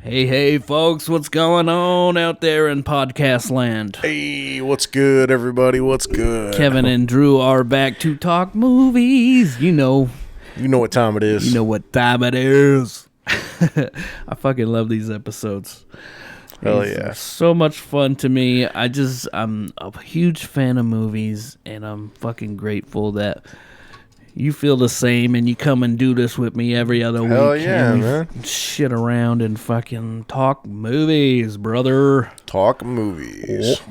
Hey, folks, what's going on out there in podcast land? Hey, what's good, everybody? What's good? Kevin and Drew are back to talk movies. You know what time it is. You know what time it is. I fucking love these episodes. Hell These yeah. are so much fun to me. I'm a huge fan of movies, and I'm fucking grateful that you feel the same and you come and do this with me every other week. Hell yeah, and we man. shit around and fucking talk movies, brother. Talk movies.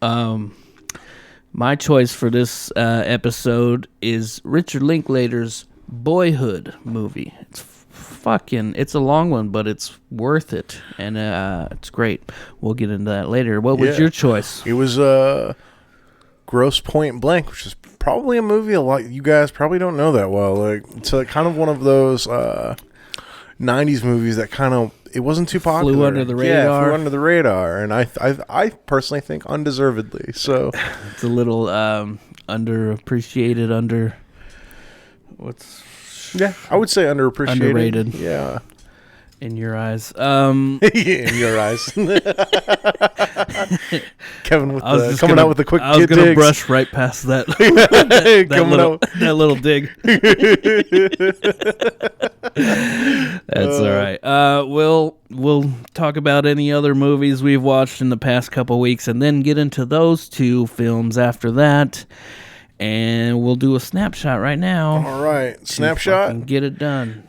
My choice for this episode is Richard Linklater's Boyhood movie. It's a long one, but it's worth it, and it's great. We'll get into that later. What was your choice? It was Grosse Pointe Blank, which is probably a movie a lot you guys probably don't know that well. Like, it's kind of one of those 90s movies that kind of, it wasn't too popular. Flew under the radar. Yeah, flew under the radar, and I personally think undeservedly. So It's a little underappreciated, yeah, I would say underappreciated. Underrated. Yeah. in your eyes. In your eyes. Kevin coming out with the quick I was kid gonna digs. brush right past that. that little dig. That's all right. We'll talk about any other movies we've watched in the past couple weeks, and then get into those two films after that. And we'll do a snapshot right now. All right, snapshot. And get it done.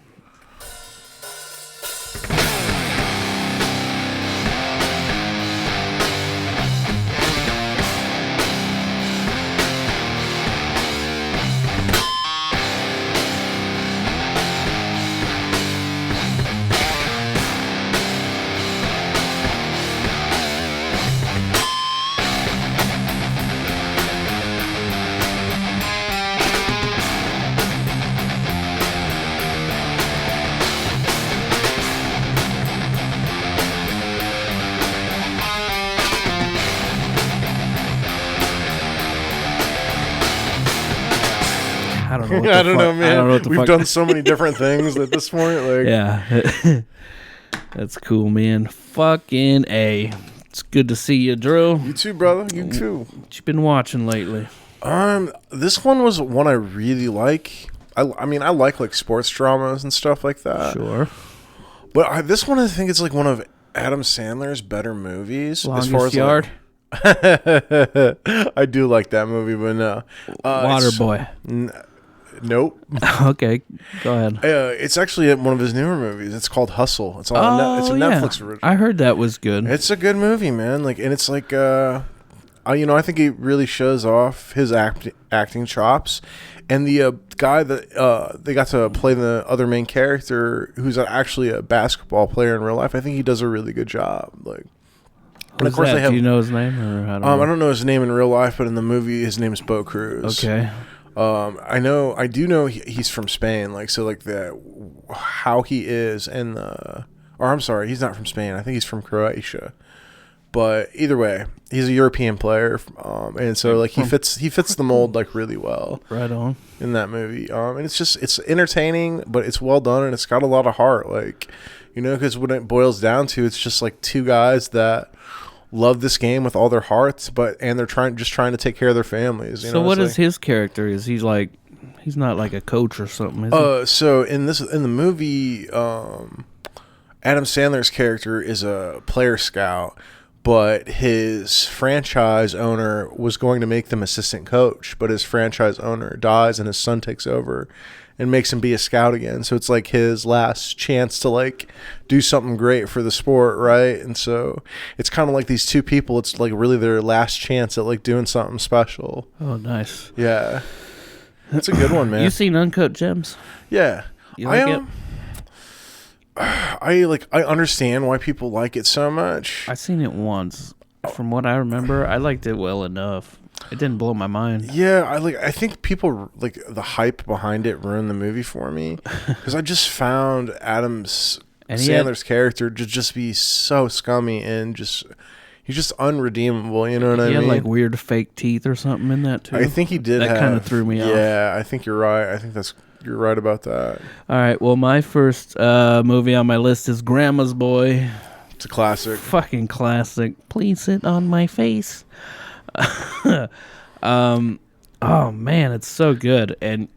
I don't know, man. I don't know what the We've fuck. done so many different things at this point. Like, Yeah. That's cool, man. Fucking A. It's good to see you, Drew. you too, brother. You too. What you been watching lately? This one was one I really like. I mean, I like sports dramas and stuff like that. Sure. But this one, I think it's like one of Adam Sandler's better movies. Longest as far as Yard? I do like that movie, but no. Waterboy. Nope. Okay, go ahead. It's actually one of his newer movies. It's called Hustle. It's on. It's a Netflix original. I heard that was good. It's a good movie, man. Like, and it's like, I think he really shows off his acting chops, and the guy that they got to play the other main character, who's actually a basketball player in real life. I think he does a really good job. Like, and of course, do you know his name? Or I don't know his name in real life, but in the movie, his name is Bo Cruz. Okay. I do know he's from Spain. Like, so like how he is I'm sorry, he's not from Spain. I think he's from Croatia. But either way, he's a European player, and so like he fits the mold like really well. Right on. In that movie, and it's entertaining, but it's well done, and it's got a lot of heart. Like, because when it boils down to, it's just like two guys that love this game with all their hearts, and they're trying to take care of their families. So what is his character? Is he like, he's not like a coach or something? Is he? So in the movie, Adam Sandler's character is a player scout, but his franchise owner was going to make them assistant coach, but his franchise owner dies and his son takes over and makes him be a scout again. So it's like his last chance to like do something great for the sport, right? And so it's kind of like these two people, it's like really their last chance at like doing something special. Oh, nice. Yeah. That's a good one, man. You seen Uncut Gems? Yeah. You like it? I understand why people like it so much. I seen it once. From what I remember, I liked it well enough. It didn't blow my mind. Yeah, I think people like the hype behind it ruined the movie for me, because I just found Sandler's character to just be so scummy and just he's just unredeemable. You know what I He mean? had like weird fake teeth or something in that too. I think he did. That kind of threw me off. Yeah, I think you're right. I think you're right about that. All right. Well, my first movie on my list is Grandma's Boy. It's a classic. Fucking classic. Please sit on my face. Oh man, it's so good. And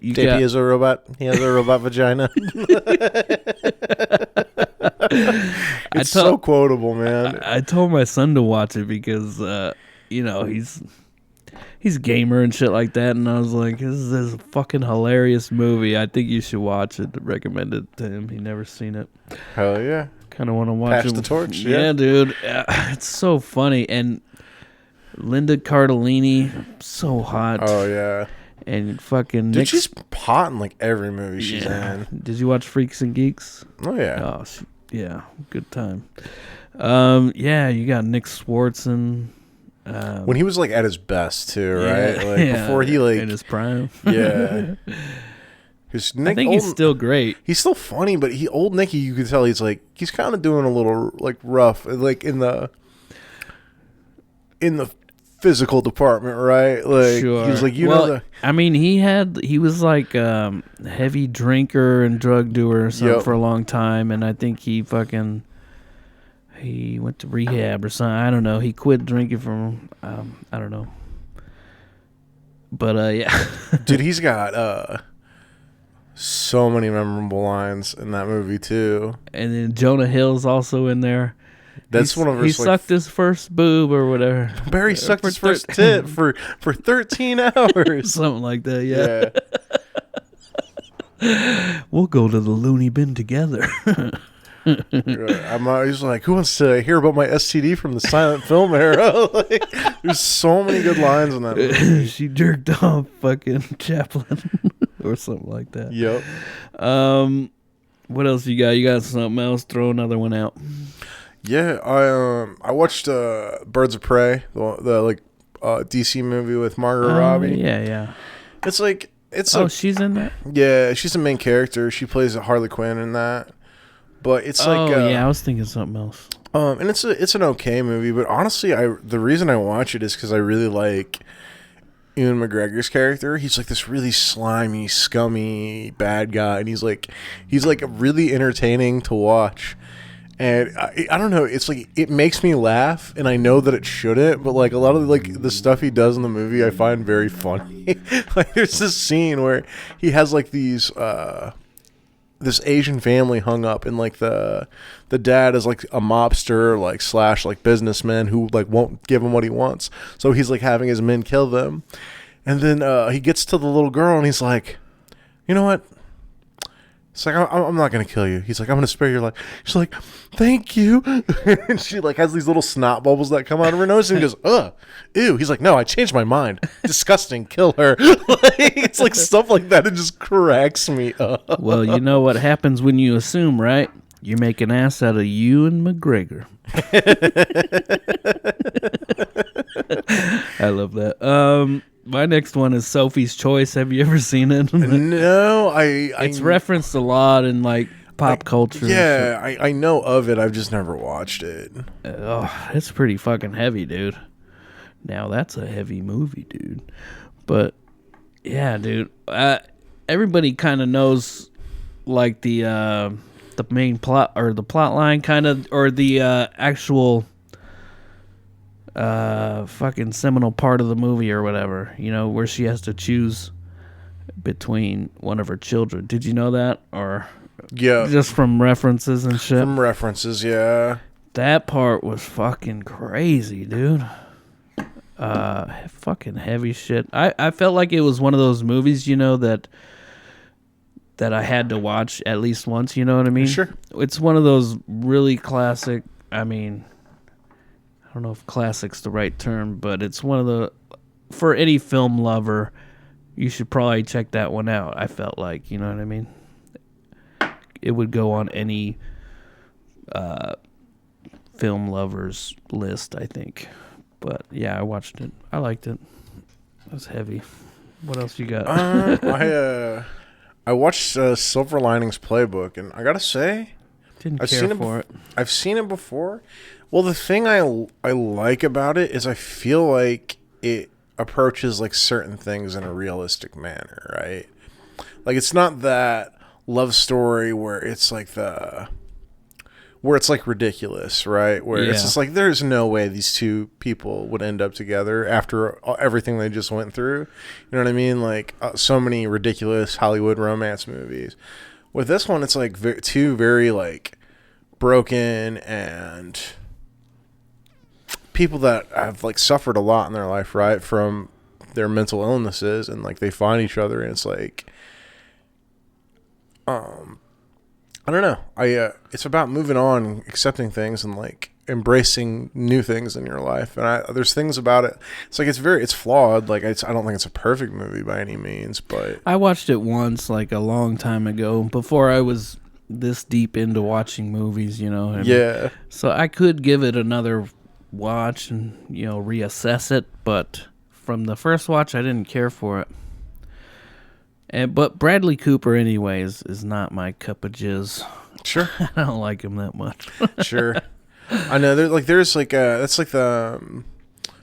he has a robot. He has a robot vagina. It's so quotable, man. I told my son to watch it because he's a gamer and shit like that, and I was like, this is a fucking hilarious movie. I think you should watch it. Recommend it to him. He never seen it. Hell yeah. Kind of want to watch it. Pass the torch. Yeah, dude. It's so funny. And Linda Cardellini, so hot. Oh yeah. And fucking Dude, she's hot in like every movie she's in. in. Did you watch Freaks and Geeks? Oh yeah. Oh yeah, good time. Yeah, you got Nick Swartzen. When he was like at his best too, right? Like before he like in his prime. Yeah. I think he's still great. He's still funny, but old Nicky, you can tell he's kind of doing a little like rough, like in the physical department, right? Like sure. He's like, I mean, he was like heavy drinker and drug doer or something for a long time, and I think he went to rehab or something. I don't know. He quit drinking from I don't know. But yeah, dude, he's got so many memorable lines in that movie too. And then Jonah Hill's also in there. That's one of her. He sucked his first boob or whatever. Barry sucked his first tit for 13 hours. Something like that, yeah. We'll go to the loony bin together. I'm always like, who wants to hear about my STD from the silent film era? Like, there's so many good lines in that movie. She jerked off fucking Chaplin or something like that. Yep. What else you got? You got something else? Throw another one out. Yeah, I watched Birds of Prey, the DC movie with Margot Robbie. Yeah. She's in that? Yeah, she's the main character. She plays Harley Quinn in that. But it's I was thinking something else. And it's an okay movie, but honestly, the reason I watch it is because I really like Ewan McGregor's character. He's like this really slimy, scummy bad guy, and he's like really entertaining to watch. And I don't know, it's like it makes me laugh, and I know that it shouldn't, but like a lot of the stuff he does in the movie I find very funny. Like there's this scene where he has like these this Asian family hung up, and like the dad is like a mobster / like businessman who like won't give him what he wants, so he's like having his men kill them. And then he gets to the little girl and he's like, you know what, it's like, I'm not gonna kill you. He's like, I'm gonna spare your life. She's like, thank you. And she like has these little snot bubbles that come out of her nose, and he goes, ugh, ew. He's like, no, I changed my mind. Disgusting. Kill her. Like, it's like stuff like that. It just cracks me up. Well, you know what happens when you assume, right? You make an ass out of Ewan McGregor. I love that. My next one is Sophie's Choice. Have you ever seen it? No, it's referenced a lot in like pop culture. Yeah, I know of it. I've just never watched it. It's pretty fucking heavy, dude. Now that's a heavy movie, dude. But yeah, dude. Everybody kind of knows like the main plot or the plot line, kind of, or the actual fucking seminal part of the movie or whatever, you know, where she has to choose between one of her children. Did you know that? Or yeah, just from references and shit? From references, yeah. That part was fucking crazy, dude. Fucking heavy shit. I felt like it was one of those movies, you know, that I had to watch at least once, you know what I mean? Sure. It's one of those really classic, I mean, I don't know if classic's the right term, but it's one of the, for any film lover, you should probably check that one out. I felt like, you know what I mean? It would go on any film lover's list, I think. But yeah, I watched it. I liked it. It was heavy. What else you got? I watched Silver Linings Playbook, and I gotta say, Didn't care for it. I've seen it before. Well, the thing I like about it is I feel like it approaches like certain things in a realistic manner, right? Like it's not that love story where it's like ridiculous, right? Where it's just like there's no way these two people would end up together after everything they just went through. You know what I mean? Like so many ridiculous Hollywood romance movies. With this one, it's like two very like broken and people that have like suffered a lot in their life, right, from their mental illnesses, and like they find each other, and it's like, I don't know. It's about moving on, and accepting things, and like embracing new things in your life. And there's things about it. It's like it's flawed. Like I don't think it's a perfect movie by any means, but I watched it once, like a long time ago, before I was this deep into watching movies. And so I could give it another watch and reassess it, but from the first watch I didn't care for it. But Bradley Cooper anyways is not my cup of jizz. Sure. I don't like him that much. Sure. I know there's like that's like the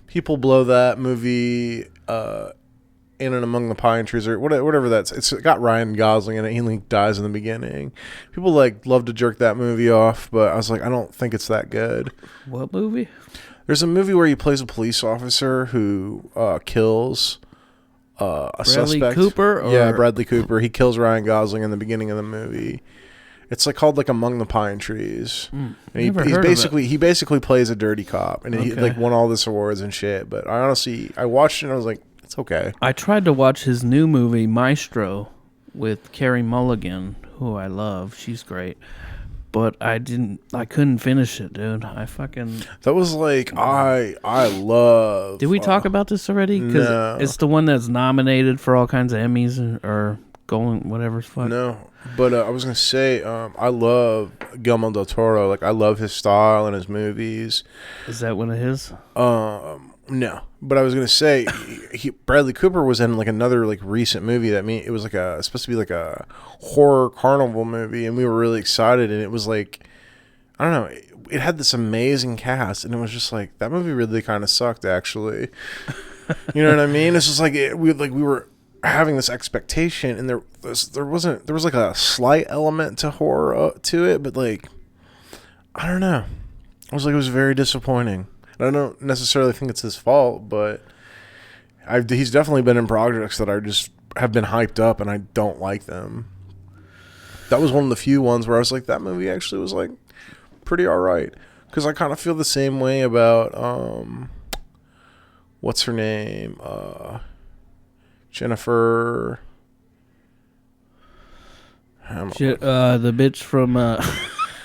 people blow that movie In and Among the Pine Trees or whatever it's got Ryan Gosling in it. He like dies in the beginning. People like love to jerk that movie off, but I was like, I don't think it's that good. What movie? There's a movie where he plays a police officer who kills a Bradley suspect. Cooper? Yeah, Bradley Cooper. He kills Ryan Gosling in the beginning of the movie. It's like called like Among the Pine Trees. And he basically plays a dirty cop, and he like won all this awards and shit. But I watched it and I was like, it's okay. I tried to watch his new movie Maestro with Carey Mulligan, who I love. She's great. But I couldn't finish it, dude. That was like, I love. Did we talk about this already? No. It's the one that's nominated for all kinds of Emmys or going, whatever's fun. No. But I was going to say, I love Guillermo del Toro. Like, I love his style and his movies. Is that one of his? No. But I was going to say, Bradley Cooper was in like another like recent movie it was like supposed to be like a horror carnival movie, and we were really excited, and it was like, I don't know, it had this amazing cast, and it was just like, that movie really kind of sucked, actually. You know what I mean? It's just like, we were having this expectation, and there was like a slight element to horror to it, but like, I don't know. I was like, it was very disappointing. I don't necessarily think it's his fault, but he's definitely been in projects that I just have been hyped up, and I don't like them. That was one of the few ones where I was like, that movie actually was like pretty all right. Because I kind of feel the same way about what's her name? Jennifer. The bitch from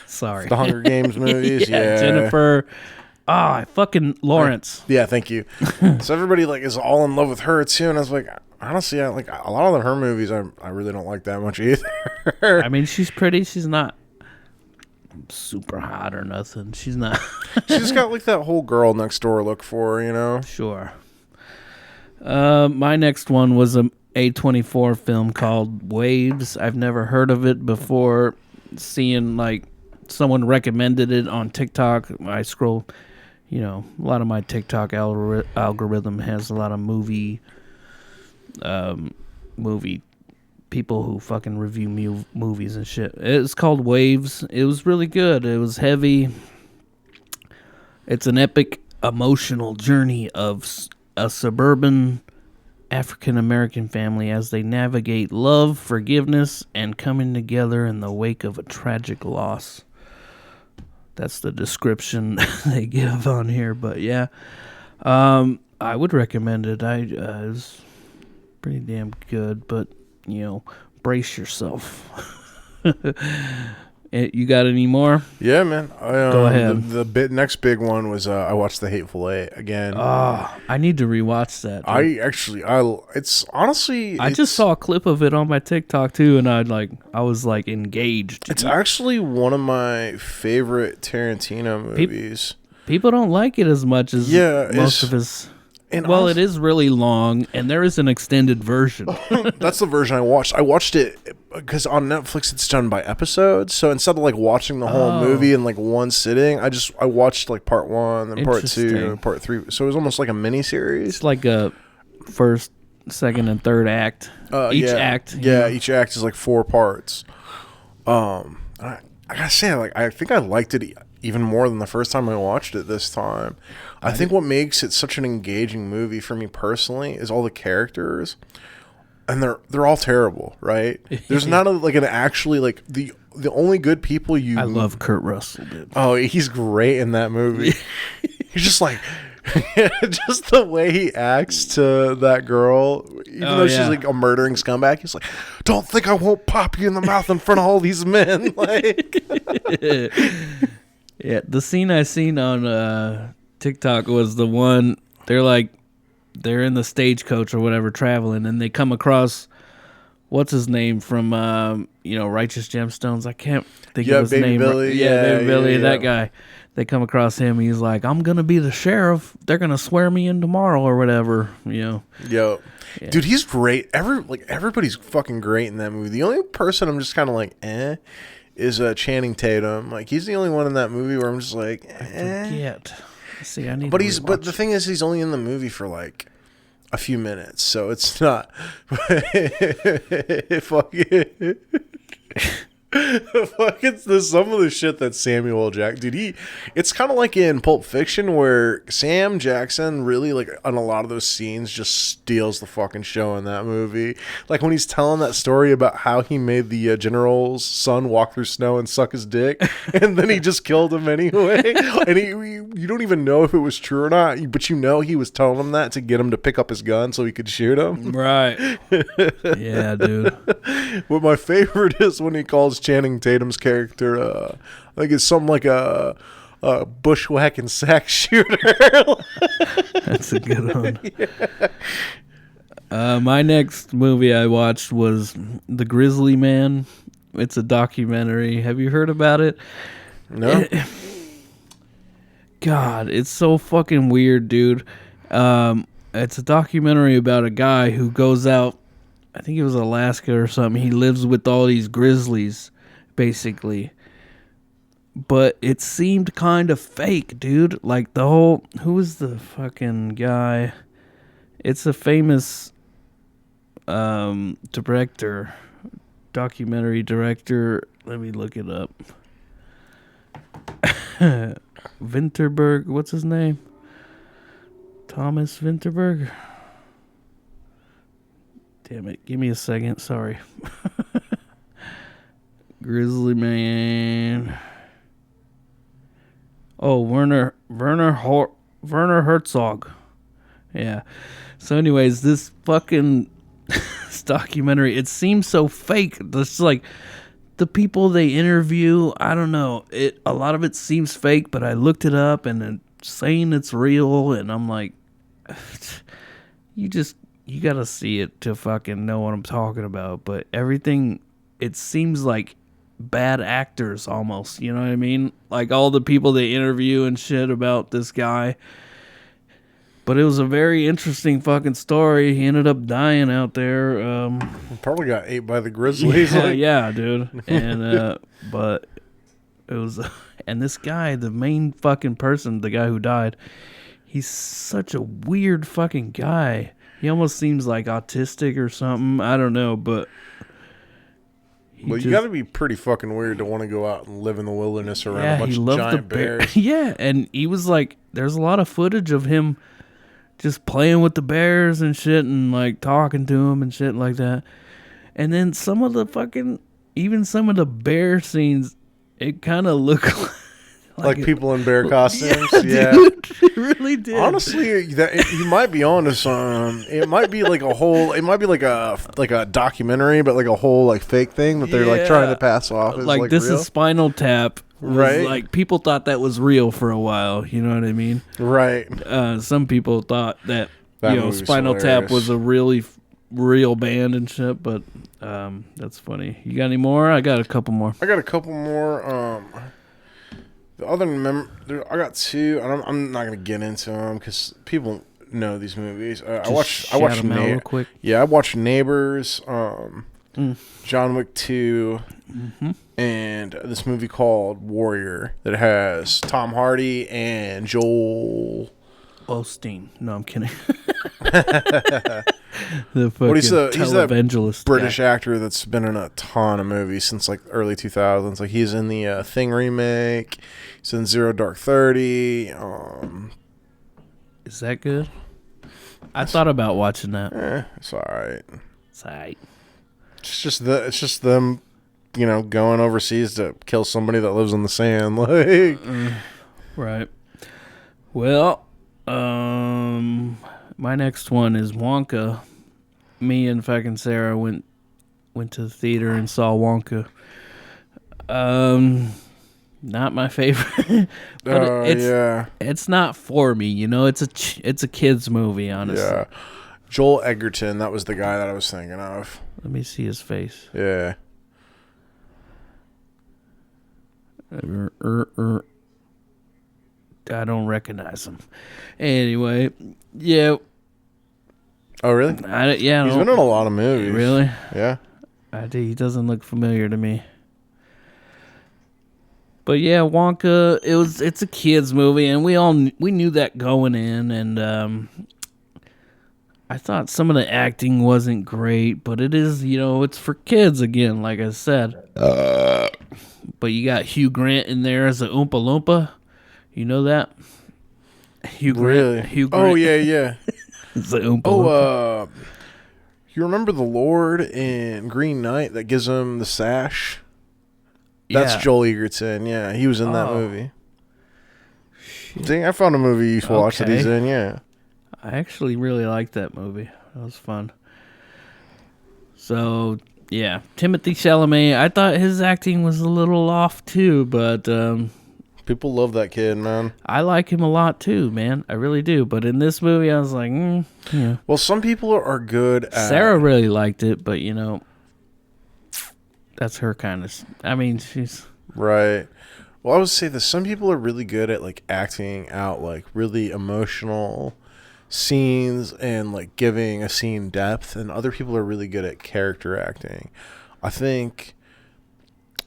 sorry, the Hunger Games movies. yeah, Jennifer. Fucking Lawrence. Yeah, thank you. So everybody like is all in love with her too, and I was like, honestly, like a lot of her movies, I really don't like that much either. I mean, she's pretty. She's not super hot or nothing. She's not. She's just got like that whole girl next door look for her, you know. Sure. My next one was a A24 film called Waves. I've never heard of it before. Seeing like someone recommended it on TikTok, I scroll. A lot of my TikTok algorithm has a lot of movie people who fucking review movies and shit. It's called Waves. It was really good. It was heavy. It's an epic, emotional journey of a suburban African-American family as they navigate love, forgiveness, and coming together in the wake of a tragic loss. That's the description they give on here, but yeah. I would recommend it. It was pretty damn good, but, brace yourself. You got any more? Yeah, man. Go ahead. The next big one was I watched The Hateful Eight again. I need to rewatch that. I just saw a clip of it on my TikTok too, and I was engaged. It's actually one of my favorite Tarantino movies. People don't like it as much as most of his. Well, it is really long, and there is an extended version. That's the version I watched. I watched it because on Netflix it's done by episodes. So instead of like watching the whole movie in like one sitting, I watched like part 1, then part 2, and part 3. So it was almost like a mini series. It's like a first, second, and third act. Each act. Yeah, each act is like 4 parts. I gotta say, like, I think I liked it even more than the first time I watched it this time. I think what makes it such an engaging movie for me personally is all the characters, and they're all terrible, right? There's not an actually like the only good people you. I love Kurt Russell, dude. Oh, he's great in that movie. He's just like. Just the way he acts to that girl, even though she's like a murdering scumbag, he's like, "Don't think I won't pop you in the mouth in front of all these men." Like, yeah, the scene I seen on TikTok was the one they're in the stagecoach or whatever traveling, and they come across what's his name from Righteous Gemstones. I can't think of his Baby name. Billy. Baby Billy, that guy. They come across him. He's like, "I'm gonna be the sheriff. They're gonna swear me in tomorrow or whatever." Yo, dude, he's great. Everybody's fucking great in that movie. The only person I'm just kind of like, is Channing Tatum. Like, he's the only one in that movie where I'm just like, I forget. See, I need. But the thing is, he's only in the movie for like a few minutes, so it's not. Fucking some of the shit that Samuel Jackson, dude, it's kind of like in Pulp Fiction where Sam Jackson really, like, on a lot of those scenes just steals the fucking show in that movie. Like when he's telling that story about how he made the general's son walk through snow and suck his dick, and then he just killed him anyway. And you don't even know if it was true or not, but you know he was telling him that to get him to pick up his gun so he could shoot him. Right. Yeah, dude. What my favorite is when he calls Channing Tatum's character, I think it's something like a bushwhacking sack shooter. That's a good one. Yeah. My next movie I watched was The Grizzly Man. It's a documentary. Have you heard about it? No. God, it's so fucking weird, dude. It's a documentary about a guy who goes out, I think it was Alaska or something. He lives with all these grizzlies, basically. But it seemed kind of fake, dude. Like the whole... Who was the fucking guy? It's a famous documentary director. Let me look it up. Vinterberg. What's his name? Thomas Vinterberg? Damn it. Give me a second. Sorry. Grizzly Man. Oh, Werner Herzog. Yeah. So anyways, this fucking this documentary, it seems so fake. It's like the people they interview, I don't know. A lot of it seems fake, but I looked it up and it's saying it's real, and I'm like, you gotta see it to fucking know what I'm talking about. But everything, it seems like bad actors almost, you know what I mean? Like all the people they interview and shit about this guy. But it was a very interesting fucking story. He ended up dying out there. Probably got ate by the grizzlies. Yeah, dude. And but it was, and this guy, the main fucking person, the guy who died, he's such a weird fucking guy. He almost seems like autistic or something. I don't know, but well, you got to be pretty fucking weird to want to go out and live in the wilderness around a bunch of giant bears. Yeah, and he was like, there's a lot of footage of him just playing with the bears and shit and like talking to them and shit like that. And then some of the bear scenes, it kind of looked like people in bear costumes. Yeah, dude, it really did. Honestly, you might be onto some. It might be like a documentary, but like a whole like fake thing that they're like trying to pass off as like this real. Is Spinal Tap. Right. Like people thought that was real for a while, you know what I mean? Right. Some people thought that Spinal Tap was a really real band and shit, but that's funny. You got any more? I got a couple more. The other than I got two. I'm not gonna get into them because people know these movies. I watched them out real quick. Yeah, I watched Neighbors. John Wick 2, and this movie called Warrior that has Tom Hardy and Joel Osteen. No, I'm kidding. The fucking he's televangelist that British guy. actor that's been in a ton of movies since like early 2000s. Like he's in the Thing remake. He's in Zero Dark 30. Is that good? I thought about watching that. It's all right. It's alright. It's just them, going overseas to kill somebody that lives on the sand. Like, Right. Well, my next one is Wonka. Me and fucking Sarah went to the theater and saw Wonka. Not my favorite, but it's not for me. It's a kids movie, honestly. Yeah. Joel Edgerton, that was the guy that I was thinking of. Let me see his face. Yeah. I don't recognize him. Anyway, yeah. Oh, really? He's been in a lot of movies. Really? Yeah. He doesn't look familiar to me. But yeah, Wonka. It's a kids movie, and we knew that going in, and I thought some of the acting wasn't great, but it is, it's for kids again, like I said. But you got Hugh Grant in there as a Oompa Loompa. You know that? Hugh Grant. Really? Hugh Grant. Oh, yeah. It's the Oompa Loompa. You remember the Lord in Green Knight that gives him the sash? That's Joel Edgerton. Yeah, he was in that movie. Shit. Dang, I found a movie you watched that he's in. Yeah, I actually really liked that movie. That was fun. So yeah, Timothée Chalamet. I thought his acting was a little off too, but people love that kid, man. I like him a lot too, man. I really do. But in this movie, I was like, yeah. Well, some people are good at... Sarah really liked it, but that's her kind of... I mean, she's... Right. Well, I would say that some people are really good at, like, acting out, like, really emotional scenes and, like, giving a scene depth, and other people are really good at character acting. I think...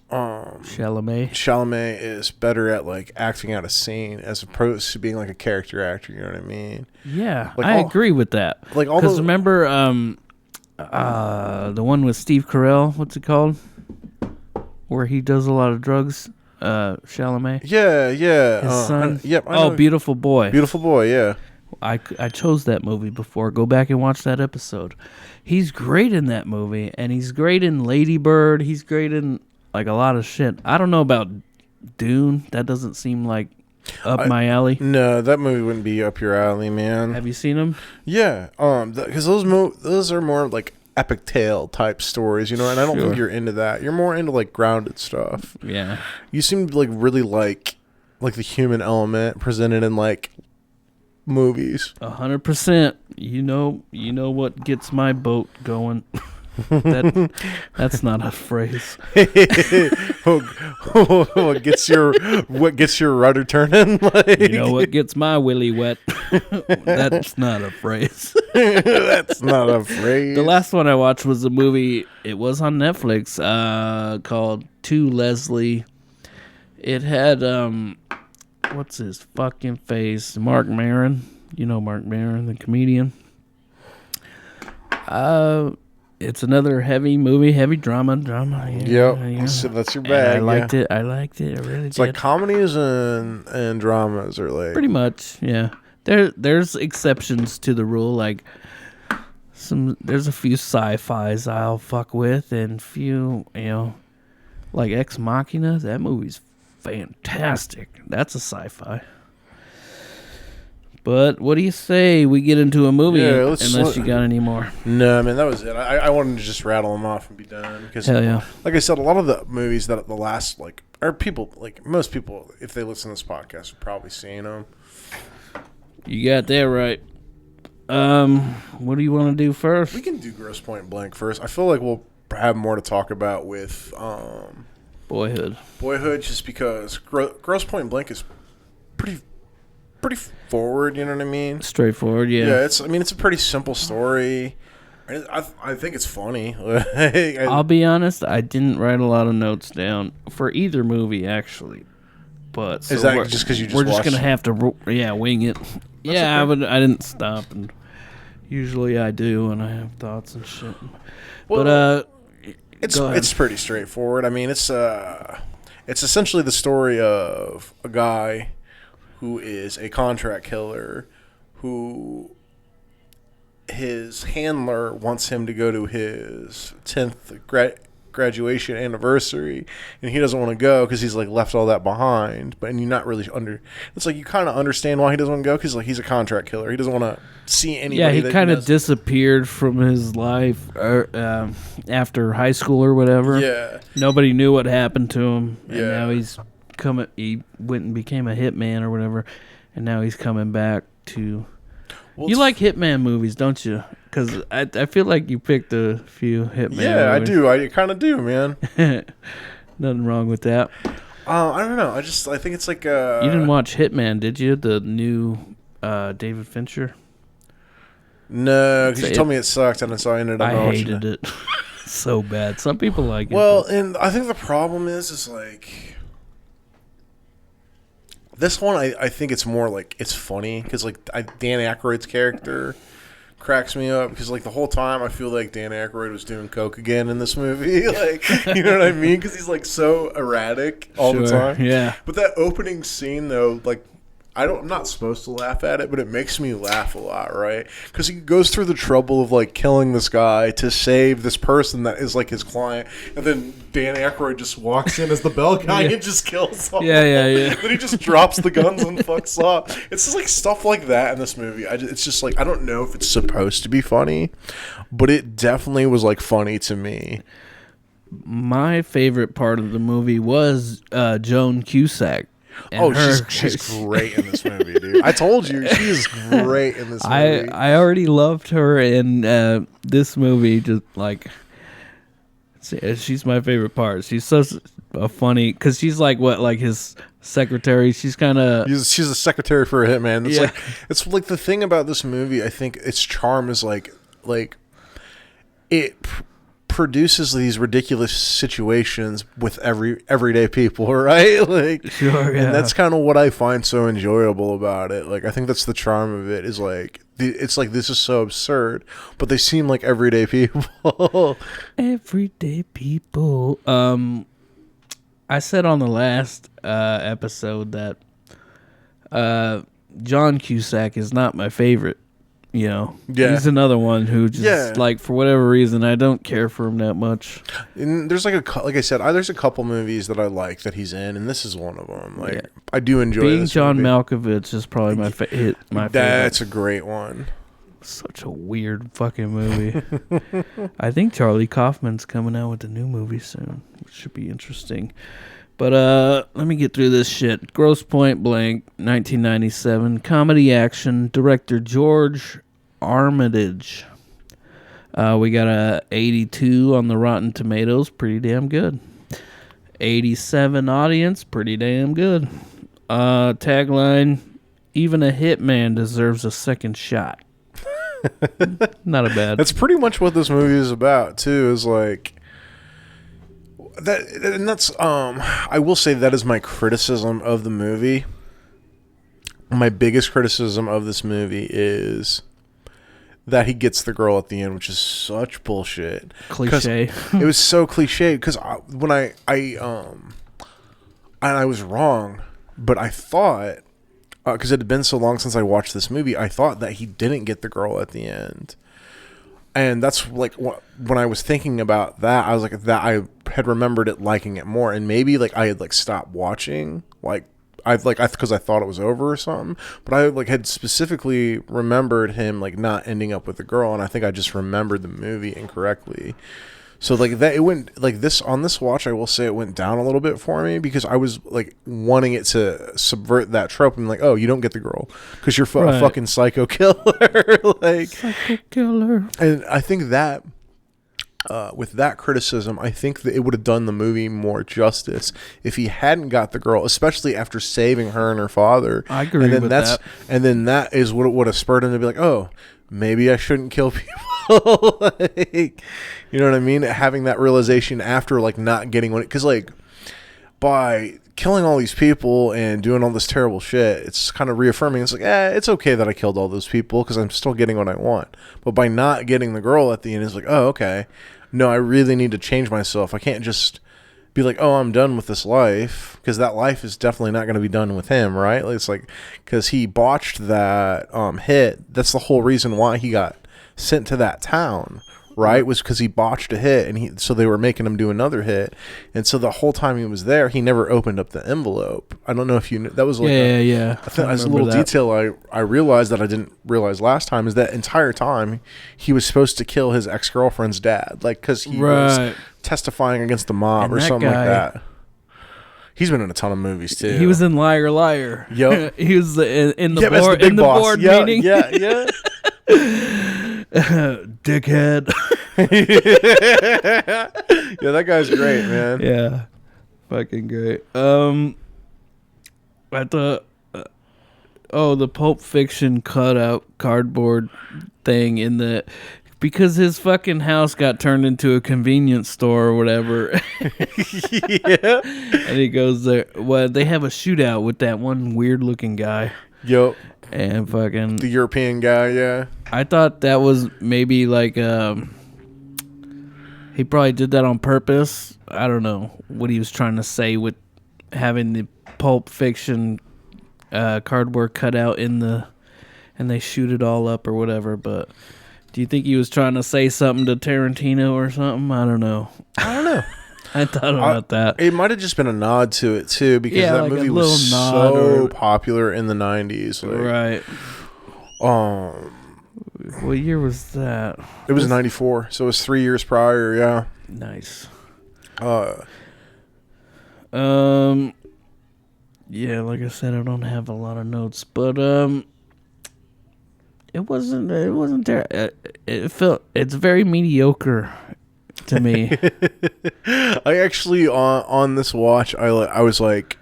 Chalamet is better at, like, acting out a scene as opposed to being, like, a character actor, you know what I mean? Yeah, like I agree with that. Like, all because remember the one with Steve Carell, what's it called? Where he does a lot of drugs, Chalamet. Yeah. His son. I know. Beautiful Boy. Beautiful Boy, yeah. I chose that movie before. Go back and watch that episode. He's great in that movie, and he's great in Lady Bird. He's great in, like, a lot of shit. I don't know about Dune. That doesn't seem like up my alley. No, that movie wouldn't be up your alley, man. Have you seen them? Yeah, because those are more like epic tale type stories, and I don't think you're into that. You're more into like grounded stuff. Yeah. You seem to like really like the human element presented in like movies. 100%. You know what gets my boat going. That's not a phrase. What gets your rudder turning? Like, you know what gets my willy wet? That's not a phrase. That's not a phrase. The last one I watched was a movie. It was on Netflix. Called To Leslie. It had what's his fucking face? Mark Maron. You know Mark Maron, the comedian. It's another heavy movie, heavy drama. Yeah. So that's your bag. I liked it. I really did. It's like comedies and dramas are like pretty much, yeah. There's exceptions to the rule. Like there's a few sci-fis I'll fuck with, and few, like Ex Machina. That movie's fantastic. That's a sci-fi. But what do you say we get into a movie unless you got any more? No, man, that was it. I wanted to just rattle them off and be done. Because, hell yeah. Like I said, a lot of the movies that the last, like, or people, like, most people, if they listen to this podcast, have probably seen them. You got that right. What do you want to do first? We can do Grosse Pointe Blank first. I feel like we'll have more to talk about with Boyhood, just because Grosse Pointe Blank is pretty forward, you know what I mean? Straightforward, yeah. Yeah, it's a pretty simple story. I think it's funny. I'll be honest, I didn't write a lot of notes down for either movie, actually. But so is that just because you just we're just watched gonna have to wing it. Yeah, okay. I didn't stop, and usually I do, and I have thoughts and shit. Well, But it's pretty straightforward. I mean, it's essentially the story of a guy who is a contract killer who his handler wants him to go to his 10th graduation anniversary, and he doesn't want to go because he's like left all that behind. But and you're not really it's like you kind of understand why he doesn't want to go, because like he's a contract killer. He doesn't want to see anybody. Yeah, he kind of disappeared from his life after high school or whatever. Yeah, nobody knew what happened to him, and Yeah. now he went and became a hitman or whatever, and now he's coming back to. well, You like Hitman movies, don't you? Because I feel like you picked a few Hitman yeah, I movies. do. I kind of do, man. Nothing wrong with that. I don't know. I think it's like You didn't watch Hitman, did you? The new David Fincher? No, because you told me it sucked, and so I ended up I watching hated it. So bad. Some people like it. Well, but- and I think the problem is like this one. I think it's more like it's funny because like Dan Aykroyd's character cracks me up because like the whole time I feel like Dan Aykroyd was doing coke again in this movie. Like, you know what I mean? Because he's like so erratic all the Sure, time. yeah. But that opening scene though, like. I'm not supposed to laugh at it, but it makes me laugh a lot, right? Because he goes through the trouble of like killing this guy to save this person that is like his client, and then Dan Aykroyd just walks in as the bell guy and just kills him. Yeah. Then he just drops the guns and fucks off. It's just like stuff like that in this movie. It's just like I don't know if it's supposed to be funny, but it definitely was like funny to me. My favorite part of the movie was Joan Cusack. She's great in this movie, dude. I told you, she is great in this movie. I already loved her in this movie. Just like she's my favorite part. She's such a funny because she's like his secretary. She's kind of she's a secretary for a hitman. Yeah. It's like the thing about this movie. I think its charm is like it produces these ridiculous situations with everyday people, right? Like, Sure, yeah. And that's kind of what I find so enjoyable about it. Like, I think that's the charm of it. Is like it's like this is so absurd, but they seem like everyday people. Everyday people. I said on the last episode that John Cusack is not my favorite. You know, Yeah. He's another one who just like for whatever reason I don't care for him that much. And there's like I said, there's a couple movies that I like that he's in, and this is one of them. Like I do enjoy Being this John movie. Malkovich is probably my favorite. That's a great one. Such a weird fucking movie. I think Charlie Kaufman's coming out with a new movie soon, which should be interesting. But let me get through this shit. Grosse Pointe Blank, 1997, comedy action, director George Armitage. We got a 82 on the Rotten Tomatoes, pretty damn good. 87 audience, pretty damn good. Tagline, even a hitman deserves a second shot. Not a bad. That's pretty much what this movie is about too, is like that, and that's I will say that is my criticism of the movie. My biggest criticism of this movie is that he gets the girl at the end, which is such bullshit. Cliche. It was so cliche because when I was wrong, but I thought because it had been so long since I watched this movie, I thought that he didn't get the girl at the end. And that's like when I was thinking about that, I was like that I had remembered it liking it more, and maybe like I had like stopped watching, like because I thought it was over or something. But I like had specifically remembered him like not ending up with the girl, and I think I just remembered the movie incorrectly. So like that, it went like this on this watch. I will say it went down a little bit for me because I was like wanting it to subvert that trope and like, oh, you don't get the girl because you're a fucking psycho killer, like Psycho killer. And I think that with that criticism, I think that it would have done the movie more justice if he hadn't got the girl, especially after saving her and her father. I agree with that. And then that is what it would have spurred him to be like, oh, maybe I shouldn't kill people. Like, you know what I mean? Having that realization after like not getting what, because like by killing all these people and doing all this terrible shit, it's kind of reaffirming. It's like, it's okay that I killed all those people because I'm still getting what I want. But by not getting the girl at the end, it's like, oh, okay. No, I really need to change myself. I can't just be like, oh, I'm done with this life, because that life is definitely not going to be done with him, right? It's like, because he botched that hit. That's the whole reason why he got sent to that town, right? Was because he botched a hit, and so they were making him do another hit, and so the whole time he was there, he never opened up the envelope. I don't know if you knew that was like yeah. I think that's a little detail I realized that I didn't realize last time, is that entire time he was supposed to kill his ex-girlfriend's dad, like because he was testifying against the mob or something like that. He's been in a ton of movies too. He was in Liar Liar. Yep. He was in the board, in the board meeting. Yeah. Dickhead. Yeah, that guy's great, man. Yeah, fucking great. I thought, the Pulp Fiction cutout cardboard thing because his fucking house got turned into a convenience store or whatever. Yeah. And he goes there. Well, they have a shootout with that one weird looking guy. Yup. And fucking the European guy, yeah. I thought that was maybe like he probably did that on purpose. I don't know what he was trying to say with having the Pulp Fiction cardboard cutout and they shoot it all up or whatever, but do you think he was trying to say something to Tarantino or something? I don't know. I thought about that. It might have just been a nod to it too, because that like movie was so popular in the 90s. Like, right. What year was that? It was 94, so it was 3 years prior. Yeah. Nice. Yeah, like I said, I don't have a lot of notes, but it wasn't there. It's very mediocre to me. I actually on this watch, I was like,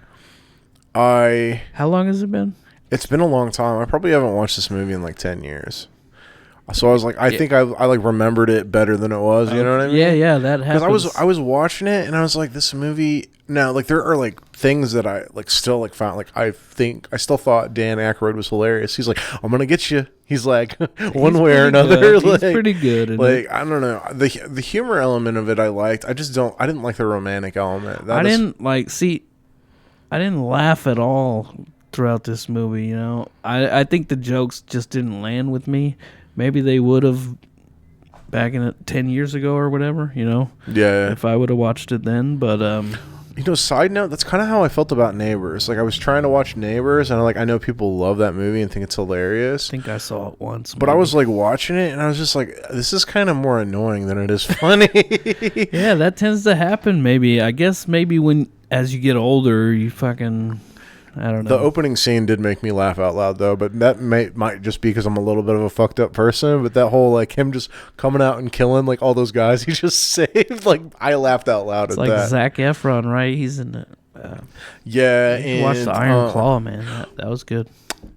How long has it been? It's been a long time. I probably haven't watched this movie in like 10 years. So I was like, I think I like remembered it better than it was. You know what I mean? Yeah, that happens. Because I was watching it and I was like, this movie. Now, like, there are like things that I like still like found. Like, I still thought Dan Aykroyd was hilarious. He's like, I'm gonna get you. He's like, one way or another. He's pretty good. Like, I don't know, the humor element of it I liked. I didn't like the romantic element. I didn't laugh at all throughout this movie. You know, I think the jokes just didn't land with me. Maybe they would have back in 10 years ago or whatever, you know? Yeah. If I would have watched it then, but... You know, side note, that's kind of how I felt about Neighbors. Like, I was trying to watch Neighbors, and I know people love that movie and think it's hilarious. I think I saw it once. But I was, like, watching it, and I was just like, this is kind of more annoying than it is funny. Yeah, that tends to happen, maybe. I guess maybe as you get older, you fucking... I don't know. The opening scene did make me laugh out loud, though, but that might just be because I'm a little bit of a fucked up person. But that whole, like, him just coming out and killing, like, all those guys he just saved, like, I laughed out loud at that. It's like Zac Efron, right? He's in it. Yeah. You watched the Iron Claw, man. That was good.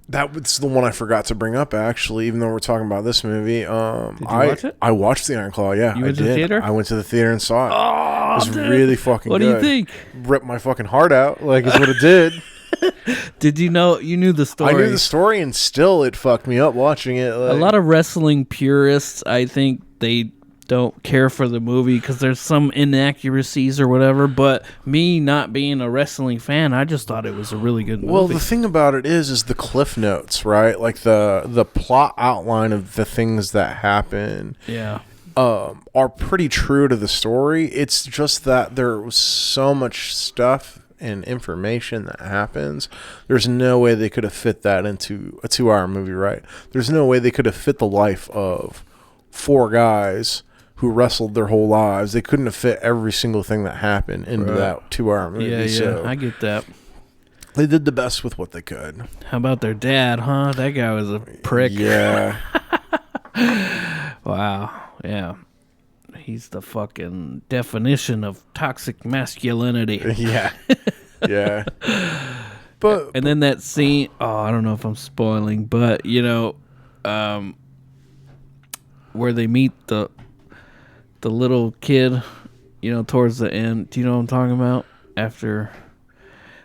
That was the one I forgot to bring up, actually, even though we're talking about this movie. Did you watch it? I watched the Iron Claw, yeah. You went to the theater? I went to the theater and saw it. Oh, it was really fucking good. What do you think? Ripped my fucking heart out, like, is what it did. Did you know? You knew the story. I knew the story, and still it fucked me up watching it. Like, a lot of wrestling purists, I think they don't care for the movie because there's some inaccuracies or whatever. But me not being a wrestling fan, I just thought it was a really good movie. Well, the thing about it is the cliff notes, right? Like the plot outline of the things that happen. Yeah. Are pretty true to the story. It's just that there was so much stuff and information that happens. There's no way they could have fit that into a 2-hour movie, right? There's no way they could have fit the life of 4 guys who wrestled their whole lives. They couldn't have fit every single thing that happened into that 2-hour movie. Yeah, so I get that. They did the best with what they could. How about their dad, huh? That guy was a prick. Yeah. Wow. Yeah. He's the fucking definition of toxic masculinity. Yeah. Yeah. And then that scene, I don't know if I'm spoiling, but, you know, where they meet the little kid, towards the end. Do you know what I'm talking about? After,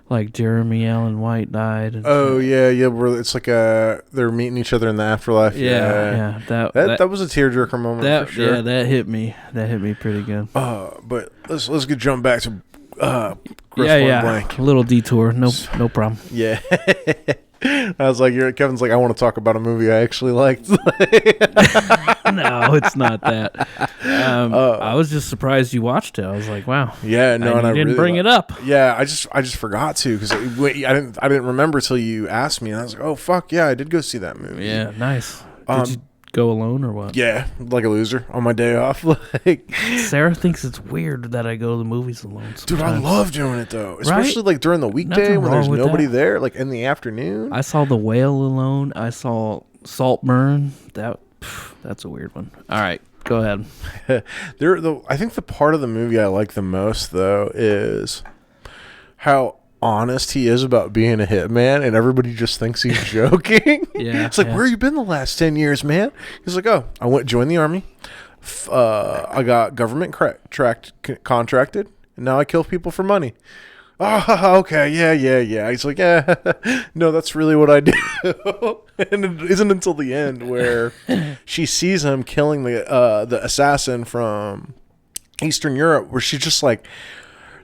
like, Jeremy Allen White died. And yeah. Where it's like they're meeting each other in the afterlife. Yeah. That was a tearjerker moment for sure. Yeah, that hit me. That hit me pretty good. But let's get jump back to Grosse Pointe Blank. A little detour. No problem. Yeah. I was like, Kevin's like, I want to talk about a movie I actually liked. No, it's not that. I was just surprised you watched it. I was like, wow. Yeah, no, and I didn't really bring it up. Yeah, I just forgot to because I didn't remember till you asked me, and I was like, oh fuck yeah, I did go see that movie. Yeah, nice. Did you go alone or what? Yeah, like a loser on my day off. Like, Sarah thinks it's weird that I go to the movies alone sometimes. Dude, I love doing it though, especially like during the weekday when there's nobody there, like in the afternoon. I saw The Whale alone. I saw Saltburn. That's a weird one. All right, go ahead. I think the part of the movie I like the most though is how honest he is about being a hitman, and everybody just thinks he's joking. Yeah, it's like, where you been the last 10 years, man? He's like, oh, I joined the army. I got government contracted, and now I kill people for money. Oh, okay, yeah. He's like, yeah, no, that's really what I do. And it isn't until the end where she sees him killing the assassin from Eastern Europe, where she's just like,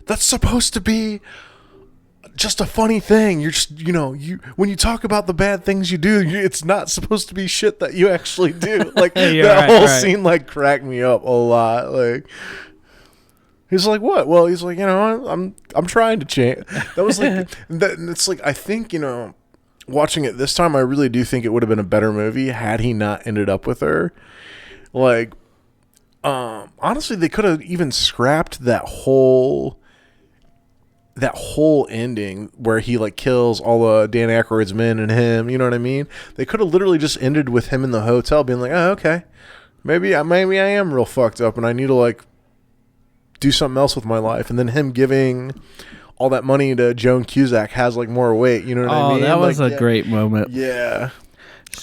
that's supposed to be just a funny thing. You're just, when you talk about the bad things you do, it's not supposed to be shit that you actually do. Like that whole scene, like, cracked me up a lot. Like, he's like, what? Well, he's like, I'm trying to change. That was like, it's like, I think, watching it this time, I really do think it would have been a better movie had he not ended up with her. Like, honestly, they could have even scrapped that whole ending where he like kills all of Dan Aykroyd's men and him, you know what I mean? They could have literally just ended with him in the hotel being like, oh, okay, maybe I am real fucked up and I need to like do something else with my life, and then him giving all that money to Joan Cusack has like more weight, you know what I mean? That was a great moment. Yeah.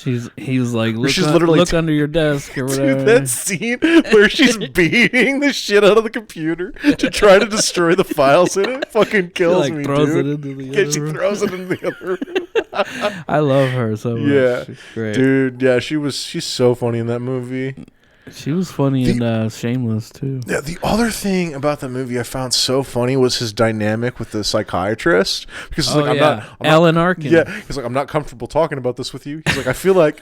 He was like, look under your desk or whatever. Dude, that scene where she's beating the shit out of the computer to try to destroy the files in it fucking kills me, throws dude. It into the other she room. throws it into the other room. I love her so much. Yeah. She's great. Dude, yeah, she's so funny in that movie. She was funny in Shameless, too. Yeah, the other thing about the movie I found so funny was his dynamic with the psychiatrist. Because he's like, I'm not Alan Arkin. Yeah, he's like, I'm not comfortable talking about this with you. He's like, I feel like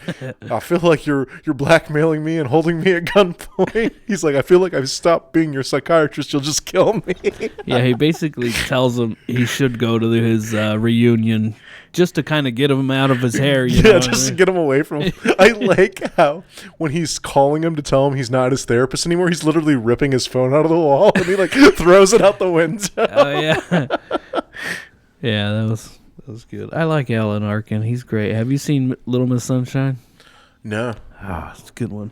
you're blackmailing me and holding me at gunpoint. He's like, I feel like I've stopped being your psychiatrist. You'll just kill me. Yeah, he basically tells him he should go to his reunion just to kind of get him out of his hair. To get him away from him. I like how when he's calling him to tell him he's not his therapist anymore, he's literally ripping his phone out of the wall and he like throws it out the window. Oh yeah. Yeah, that was good. I like Alan Arkin. He's great. Have you seen Little Miss Sunshine? No. It's a good one.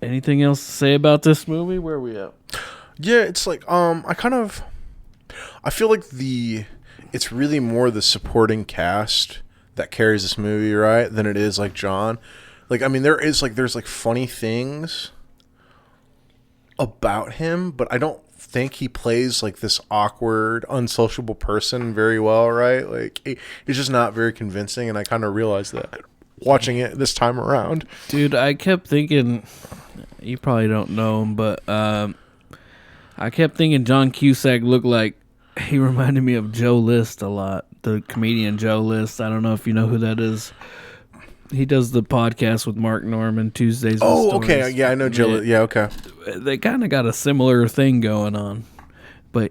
Anything else to say about this movie? Where are we at? Yeah, it's like I feel like it's really more the supporting cast that carries this movie, right, than it is like John. Like, I mean, there's funny things about him, but I don't think he plays like this awkward, unsociable person very well, right? Like, he's just not very convincing, and I kind of realized that watching it this time around. Dude, I kept thinking, you probably don't know him, but I kept thinking John Cusack looked like, he reminded me of Joe List a lot, the comedian Joe List. I don't know if you know who that is. He does the podcast with Mark Norman, Tuesdays. Oh, okay. Yeah, I know Joe List. Yeah, okay. They kind of got a similar thing going on. But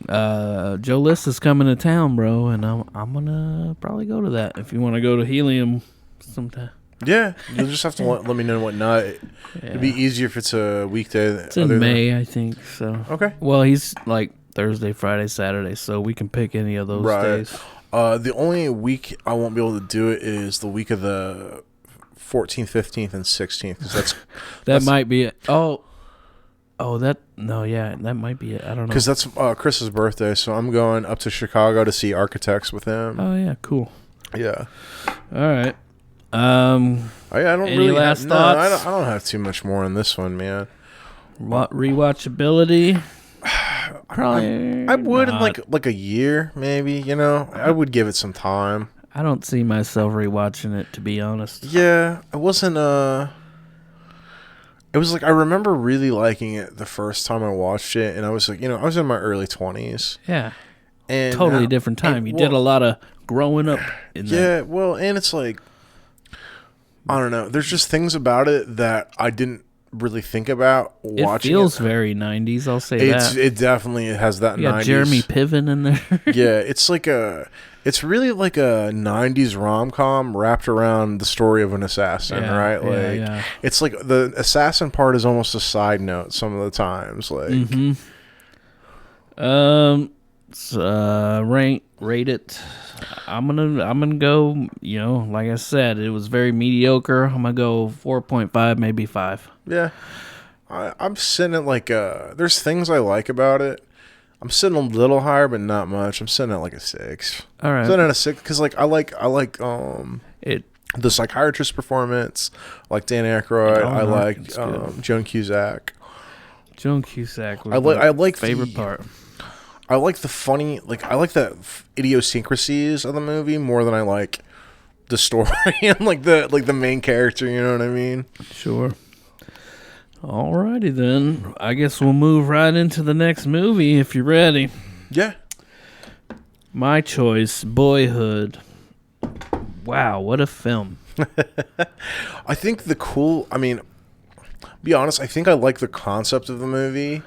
Joe List is coming to town, bro, and I'm going to probably go to that if you want to go to Helium sometime. Yeah, you'll just have to let me know what night. Yeah. It'd be easier if it's a weekday. It's in May, I think. So okay. Well, he's like Thursday, Friday, Saturday, so we can pick any of those days. The only week I won't be able to do it is the week of the 14th, 15th, and 16th. Because that might be it. That might be it. I don't know. Because that's Chris's birthday, so I'm going up to Chicago to see Architects with him. Oh yeah, cool. Yeah. All right. I don't any really last have, thoughts? I don't have too much more on this one, man. Rewatchability? Probably. I would in not. like a year, maybe. You know, I would give it some time. I don't see myself rewatching it, to be honest. Yeah, it wasn't. It was like I remember really liking it the first time I watched it, and I was like, you know, I was in my early 20s. Yeah. And Totally different time. You did a lot of growing up in that. Yeah, well, and it's like, I don't know. There's just things about it that I didn't really think about watching it. Feels very 90s, I'll say that. It definitely has that 90s. got Jeremy Piven in there. Yeah, it's really like a 90s rom-com wrapped around the story of an assassin, right? Like it's like the assassin part is almost a side note some of the times, like. Rate it. I'm gonna go, you know, like I said, it was very mediocre. I'm gonna go 4.5, maybe 5. Yeah. I'm sitting at like there's things I like about it. I'm sitting a little higher, but not much. I'm sitting at like a 6. All right. I'm sitting at a 6 because like I like it. The psychiatrist performance. I like Dan Aykroyd. I like Joan Cusack. Joan Cusack was I like favorite part. I like the funny, like I like the idiosyncrasies of the movie more than I like the story and like the main character. You know what I mean? Sure. Alrighty then. I guess we'll move right into the next movie if you're ready. Yeah. My choice, Boyhood. Wow, what a film. I think be honest, I think I like the concept of the movie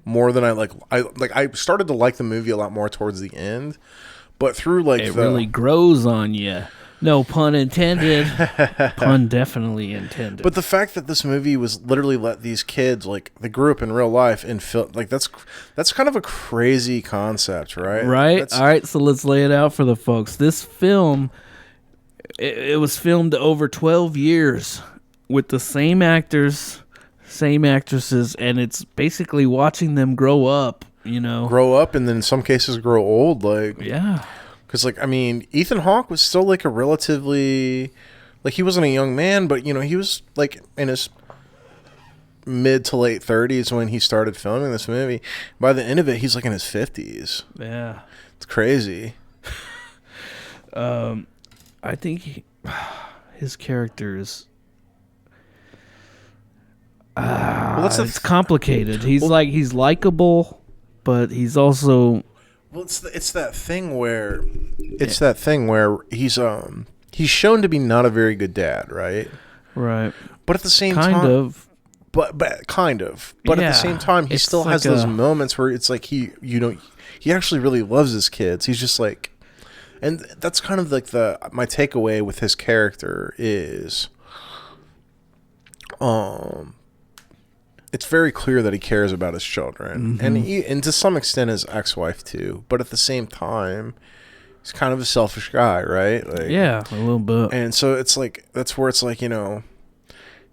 more than I started to like the movie a lot more towards the end, but through like it really grows on you. No pun intended. Pun definitely intended. But the fact that this movie was literally let these kids, like, they grew up in real life and like that's kind of a crazy concept, right? Right. All right. So let's lay it out for the folks. This film, it was filmed over 12 years with the same actors, same actresses, and it's basically watching them grow up. You know, grow up and then in some cases grow old. Like, yeah. Because, like, I mean, Ethan Hawke was still, like, a relatively... Like, he wasn't a young man, but, you know, he was, like, in his mid to late 30s when he started filming this movie. By the end of it, he's, like, in his 50s. Yeah. It's crazy. I think his character is... it's complicated. He's likable, but he's also... Well, it's that thing where he's shown to be not a very good dad, right? Right. But at the same time, kind of. But at the same time, he still has those moments where it's like he actually really loves his kids. He's just like, and that's kind of like my takeaway with his character is, it's very clear that he cares about his children, and to some extent his ex-wife too. But at the same time, he's kind of a selfish guy, right? Like, yeah, a little bit. And so it's like that's where it's like, you know,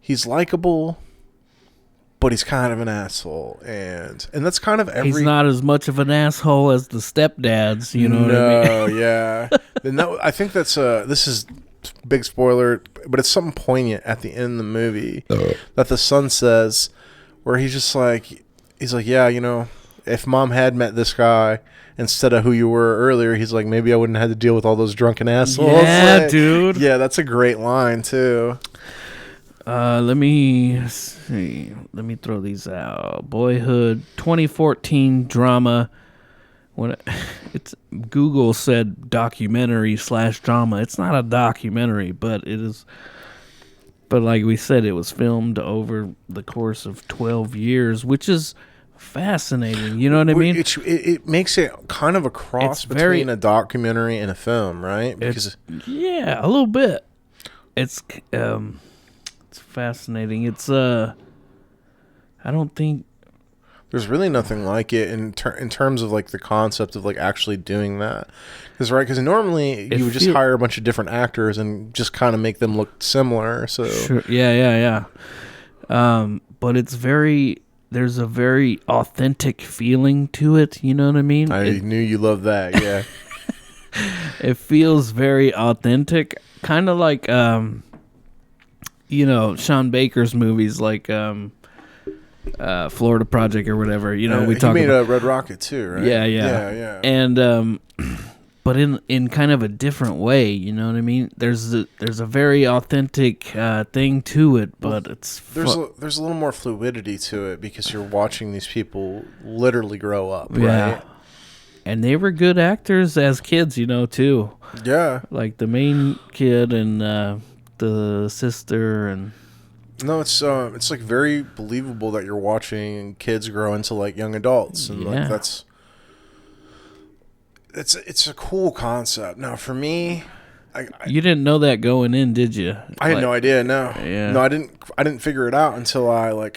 he's likable, but he's kind of an asshole, and that's kind of every. He's not as much of an asshole as the stepdads, you know what I mean? Yeah. Then I think that's this is big spoiler, but it's something poignant at the end of the movie that the son says. Where he's like, yeah, you know, if mom had met this guy instead of who you were earlier, he's like, maybe I wouldn't have had to deal with all those drunken assholes. Yeah, like, dude. Yeah, that's a great line, too. Let me see. Let me throw these out. Boyhood, 2014 drama. It's Google said documentary/drama. It's not a documentary, but it is... But like we said, it was filmed over the course of 12 years, which is fascinating. You know what I mean? It makes it kind of a cross between a documentary and a film, right? Because yeah, a little bit. It's fascinating. It's I don't think there's really nothing like it in terms of like the concept of like actually doing that. Because normally you would just hire a bunch of different actors and just kind of make them look similar. So sure. Yeah. But there's a very authentic feeling to it. You know what I mean? I knew you loved that. Yeah. It feels very authentic, kind of like Sean Baker's movies like Florida Project or whatever. We talk made about Red Rocket too, right? Yeah. And but in kind of a different way, you know what I mean? There's a very authentic thing to it, but there's a little more fluidity to it because you're watching these people literally grow up, right? Yeah. And they were good actors as kids, too. Yeah. Like the main kid and the sister and. No, it's like very believable that you're watching kids grow into like young adults, and like that's. It's a cool concept. Now, for me, you didn't know that going in, did you? I had no idea. No, yeah. No, I didn't figure it out until I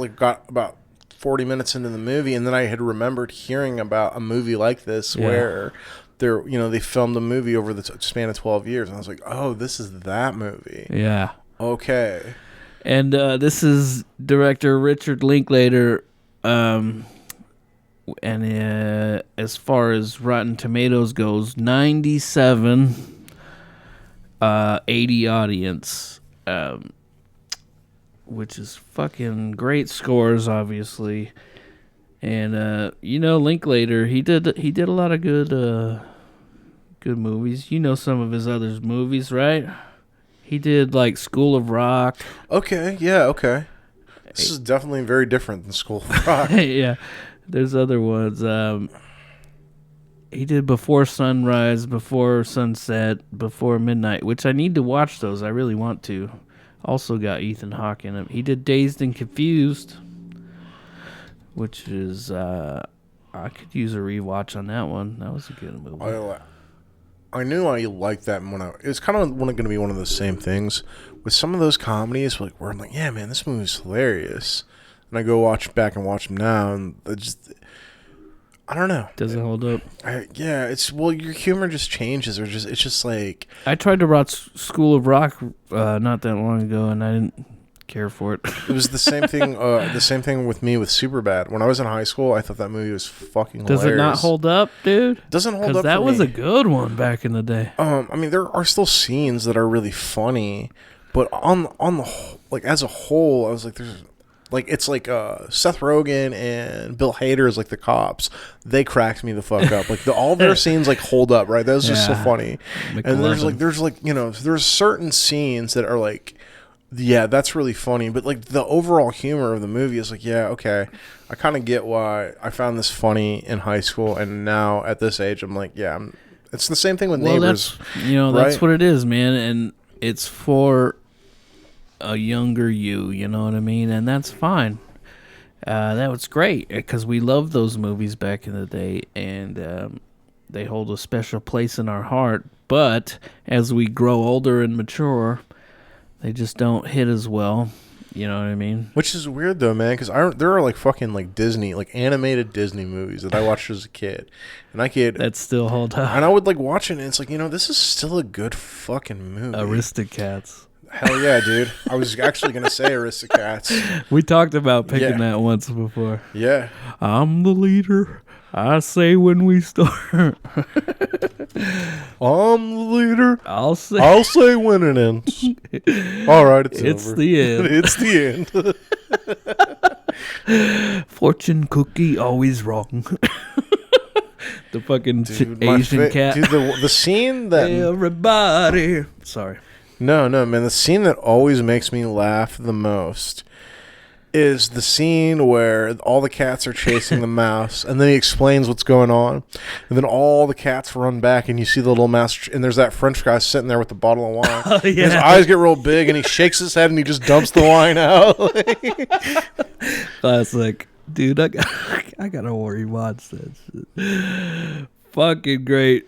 got about 40 minutes into the movie, and then I had remembered hearing about a movie like this where they filmed a movie over the span of 12 years, and I was like, oh, this is that movie. Yeah. Okay. And this is director Richard Linklater. And as far as Rotten Tomatoes goes, 97, 80 audience, which is fucking great scores, obviously. And Linklater, he did a lot of good movies. Some of his other movies, right? He did like School of Rock. Okay, yeah, okay. This is definitely very different than School of Rock. Yeah. There's other ones. He did Before Sunrise, Before Sunset, Before Midnight, which I need to watch those. I really want to. Also got Ethan Hawke in him. He did Dazed and Confused, which is I could use a rewatch on that one. That was a good movie. I knew I liked that when it was kind of going to be one of the same things with some of those comedies where I'm like, yeah, man, this movie's hilarious. And I go watch them now, and I don't know. Doesn't hold up. Your humor just changes, it's just like. I tried to watch School of Rock not that long ago, and I didn't care for it. It was the same thing. The same thing with me with Superbad. When I was in high school, I thought that movie was fucking hilarious. Does it not hold up, dude? Doesn't hold up. Because that was a good one back in the day. I mean, there are still scenes that are really funny, but on the whole, as a whole, I was like, there's. It's like Seth Rogen and Bill Hader is like the cops. They cracked me the fuck up. All their scenes hold up, right? That was just so funny. McLovin. And there's certain scenes that are like, yeah, that's really funny. But the overall humor of the movie is yeah, okay. I kind of get why I found this funny in high school, and now at this age, I'm like, yeah, it's the same thing with Neighbors. That's what it is, man, and it's for a younger you know what I mean, and that's fine. That was great because we loved those movies back in the day, and they hold a special place in our heart. But as we grow older and mature, they just don't hit as well. You know what I mean? Which is weird though, man, because there are fucking Disney, animated Disney movies that I watched as a kid, and that still hold up. And I would watch it, and it's this is still a good fucking movie. Aristocats. Hell yeah, dude. I was actually going to say Aristocats. We talked about picking that once before. Yeah. I'm the leader. I say when we start. I'm the leader. I'll say when it ends. All right, it's over. The end. It's the end. Fortune cookie always wrong. The fucking Asian cat. Dude, the scene that... Everybody. Sorry. No, man. The scene that always makes me laugh the most is the scene where all the cats are chasing the mouse, and then he explains what's going on, and then all the cats run back, and you see the little mouse, and there's that French guy sitting there with the bottle of wine. Oh, yeah. His eyes get real big, and he shakes his head, and he just dumps the wine out. Classic. Dude, I gotta rewatch this. Fucking great.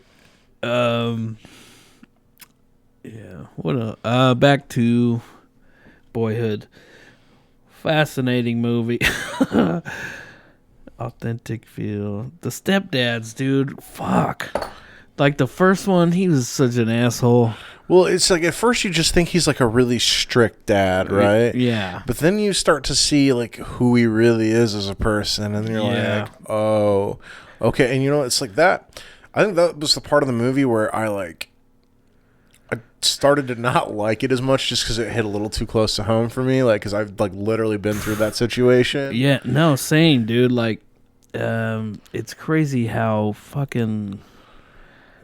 Yeah. What back to Boyhood. Fascinating movie. Authentic feel. The stepdads, dude. Fuck. The first one, he was such an asshole. Well, it's at first you just think he's a really strict dad, right? Yeah. But then you start to see who he really is as a person, and then you're like, oh, okay. And it's that. I think that was the part of the movie where I started to not like it as much just because it hit a little too close to home for me. Like, because I've like literally been through that situation. Yeah, no, same, dude. Like, it's crazy how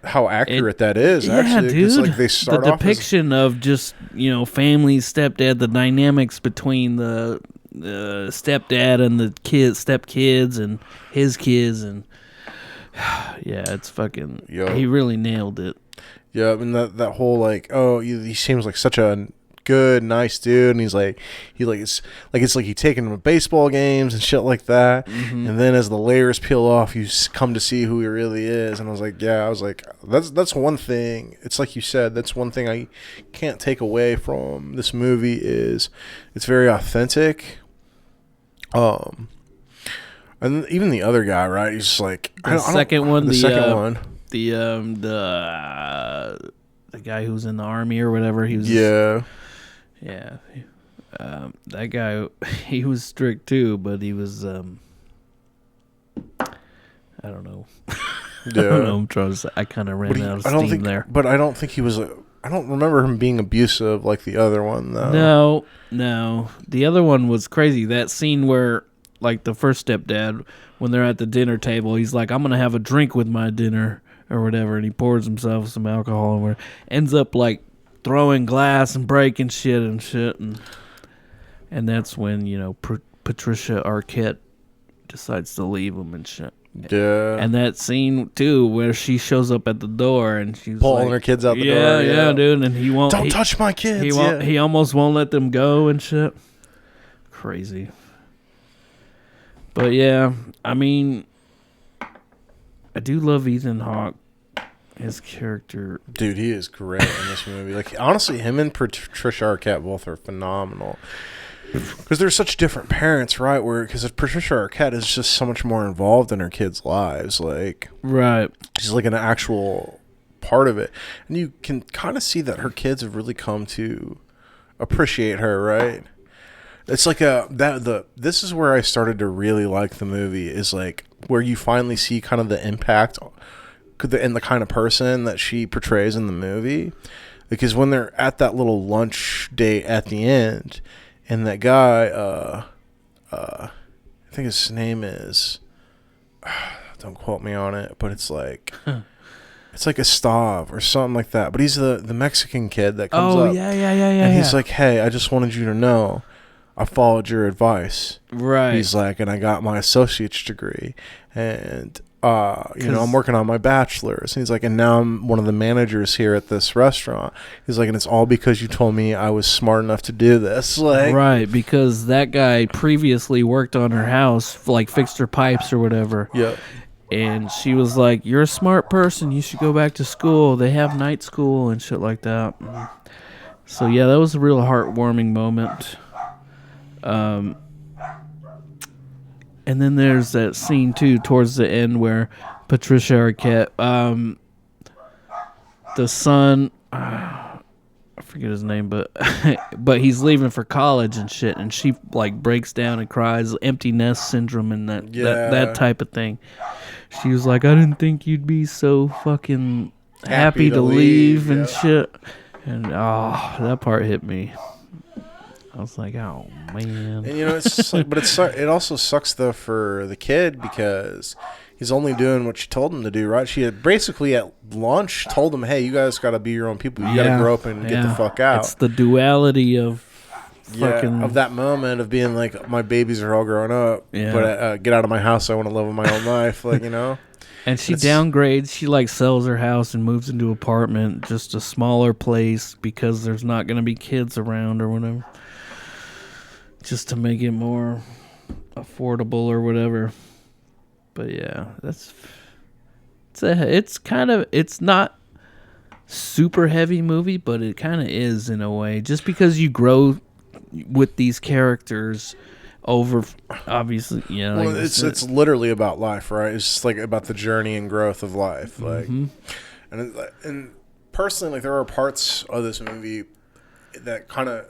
accurate that is. Yeah, actually, dude. it's like they start the off depiction of just family, stepdad, the dynamics between the stepdad and the stepkids and his kids, and yeah, it's fucking. Yo. He really nailed it. Yeah, I mean that whole like, oh, he seems like such a good, nice dude, and it's like he taking him to baseball games and shit like that. Mm-hmm. And then as the layers peel off, you come to see who he really is. And I was like, that's one thing. It's like you said, that's one thing I can't take away from this movie is it's very authentic. And even the other guy, right? He's just like The second one. The guy who's in the army or whatever. He was. Yeah. Yeah. That guy, he was strict too, but he was. I don't know. Yeah. I don't know. I'm trying to say. I kind of ran out of steam there. But I don't think he was. I don't remember him being abusive like the other one, though. No. The other one was crazy. That scene where, like, the first stepdad, when they're at the dinner table, he's like, I'm going to have a drink with my dinner or whatever, and he pours himself some alcohol and ends up, like, throwing glass and breaking shit. And that's when, Patricia Arquette decides to leave him and shit. Yeah. And that scene, too, where she shows up at the door and she's pulling her kids out the door. Yeah, dude. And he won't. Don't touch my kids. He almost won't let them go and shit. Crazy. But yeah, I mean, I do love Ethan Hawke. His character. Dude, he is great in this movie. Like, honestly, him and Patricia Arquette both are phenomenal. Because they're such different parents, right? Because Patricia Arquette is just so much more involved in her kids' lives. Like, right. She's like an actual part of it. And you can kind of see that her kids have really come to appreciate her, right? It's like this is where I started to really like the movie, is like where you finally see kind of the impact and the kind of person that she portrays in the movie. Because when they're at that little lunch date at the end, and that guy, I think his name is, don't quote me on it, but it's like, it's like Gustav or something like that. But he's the Mexican kid that comes up. Oh, yeah. And he's like, hey, I just wanted you to know I followed your advice. Right. He's like, and I got my associate's degree. And, I'm working on my bachelor's. And he's like, and now I'm one of the managers here at this restaurant. He's like, and it's all because you told me I was smart enough to do this. Like, right, because that guy previously worked on her house, like fixed her pipes or whatever. Yeah. And she was like, you're a smart person. You should go back to school. They have night school and shit like that. So, yeah, that was a real heartwarming moment. And then there's that scene, too, towards the end where Patricia Arquette, the son, I forget his name, but he's leaving for college and shit, and she, like, breaks down and cries, empty nest syndrome and that type of thing. She was like, I didn't think you'd be so fucking happy to leave and shit. And, that part hit me. I was like, oh, man. And, it's like, but it also sucks, though, for the kid because he's only doing what she told him to do, right? She had basically at lunch told him, hey, you guys got to be your own people. You got to grow up and get the fuck out. It's the duality of fucking... of that moment of being like, my babies are all grown up, but get out of my house. I want to live my own life, like, And she downgrades. She, like, sells her house and moves into an apartment, just a smaller place because there's not going to be kids around or whatever. Just to make it more affordable or whatever. But yeah, it's not super heavy movie, but it kind of is in a way. Just because you grow with these characters over, obviously, Well, like it's literally about life, right? It's just like about the journey and growth of life, like, and personally, like there are parts of this movie that kind of,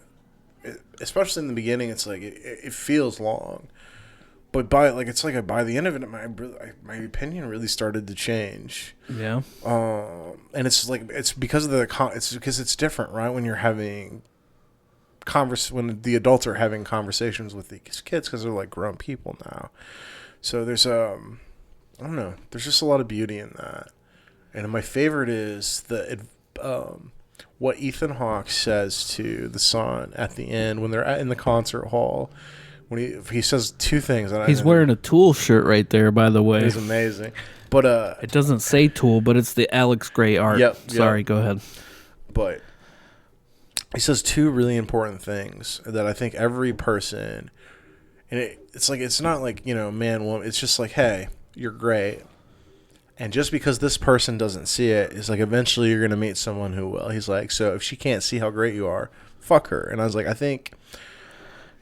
especially in the beginning, it's like it feels long, But by the end of it, my opinion really started to change. Yeah. And it's because of it's different, right? When you're having when the adults are having conversations with these kids, because they're like grown people now. So there's I don't know. There's just a lot of beauty in that. And my favorite is what Ethan Hawke says to the son at the end when they're in the concert hall. When he says two things. He's wearing a Tool shirt right there, by the way. It's amazing. But it doesn't say Tool, but it's the Alex Gray art. Yep. Sorry, go ahead. But he says two really important things that I think every person, and it's not like, man, woman. It's just like, hey, you're great. And just because this person doesn't see it, it's like eventually you're going to meet someone who will. He's like, so if she can't see how great you are, fuck her. And I was like, I think...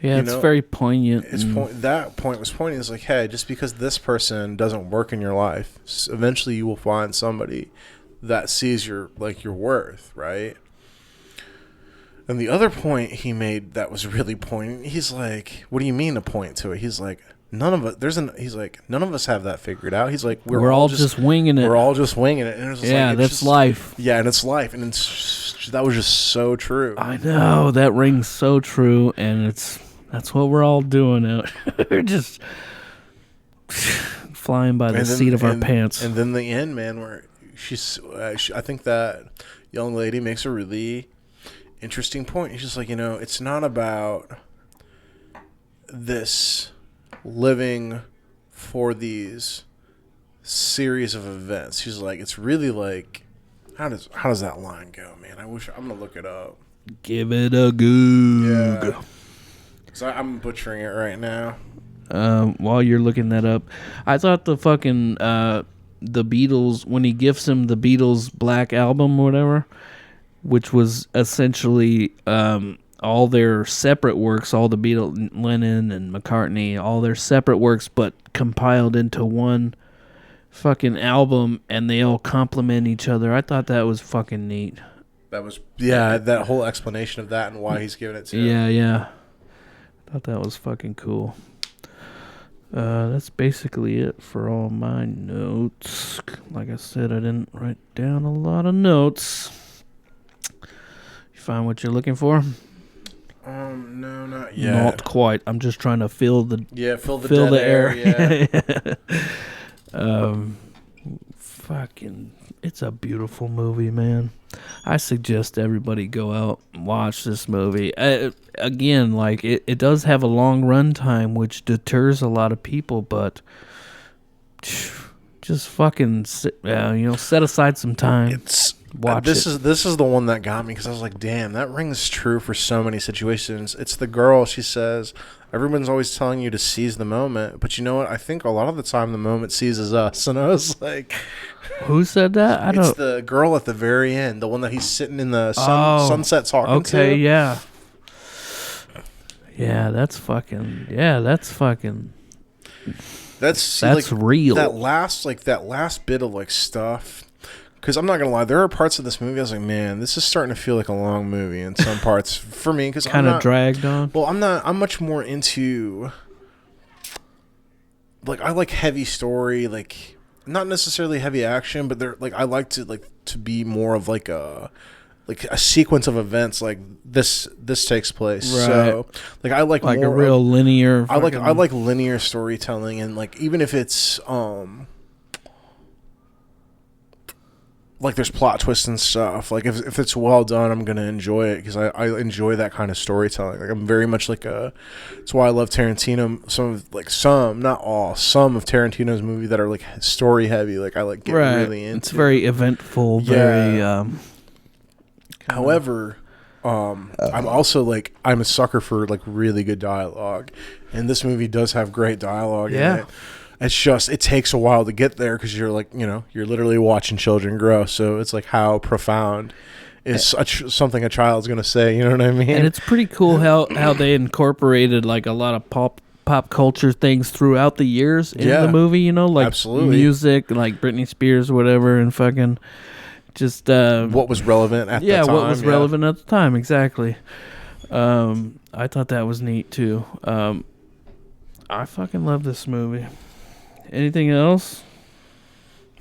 Yeah, it's very poignant. That point was poignant. It's like, hey, just because this person doesn't work in your life, eventually you will find somebody that sees your worth, right? And the other point he made that was really poignant, he's like, what do you mean to point to it? He's like, none of us have that figured out. He's like, we're all just winging it. We're all just winging it. And that's life. Yeah, and it's life. And that was just so true. I know, that rings so true, and that's what we're all doing out. We're just flying by the seat of our pants. And then the end, man, where I think that young lady makes a really interesting point. She's just like, it's not about this living for these series of events. She's like, it's really like, how does that line go, man? I'm gonna look it up. Give it a goog. Yeah. So I'm butchering it right now. While you're looking that up, I thought the fucking the Beatles, when he gifts him the Beatles Black Album or whatever, which was essentially all their separate works, all the Beatles, Lennon and McCartney, all their separate works, but compiled into one fucking album, and they all complement each other. I thought that was fucking neat. That was that whole explanation of that and why he's giving it to him. Yeah. I thought that was fucking cool. That's basically it for all my notes. Like I said, I didn't write down a lot of notes. You find what you're looking for? No, not yet. Not quite. I'm just trying to fill the dead air. Yeah. Fucking, it's a beautiful movie, man. I suggest everybody go out and watch this movie. Again, like it does have a long run time, which deters a lot of people, but just fucking set aside some time. Watch this is the one that got me, because I was like, damn, that rings true for so many situations. It's the girl. She says, everyone's always telling you to seize the moment, but you know what? I think a lot of the time the moment seizes us. And I was like, who said that? It's the girl at the very end, the one that he's sitting in the sunset talking to. Okay, yeah. That's fucking. That's real. That last bit of stuff. Because I'm not gonna lie, there are parts of this movie I was like, man, this is starting to feel like a long movie in some parts for me. Because kind of dragged on. Well, I'm much more into I like heavy story, not necessarily heavy action, but I like to be more of a sequence of events like this takes place. Right. So I like more a real linear. I like linear storytelling, and even if it's there's plot twists and stuff. If it's well done, I'm gonna enjoy it, because I enjoy that kind of storytelling. I'm very much that's why I love Tarantino. Some of Tarantino's movies that are story heavy. I get really into. It's very eventful. Yeah. However, I'm also I'm a sucker for really good dialogue, and this movie does have great dialogue in it. It's just, it takes a while to get there, because you're you're literally watching children grow. So it's how profound is something a child's going to say. You know what I mean? And it's pretty cool how they incorporated a lot of pop culture things throughout the years in the movie. Absolutely. Music, Britney Spears or whatever, and fucking just what was relevant at the time. Yeah, what was relevant at the time, exactly. I thought that was neat too. I fucking love this movie. Anything else?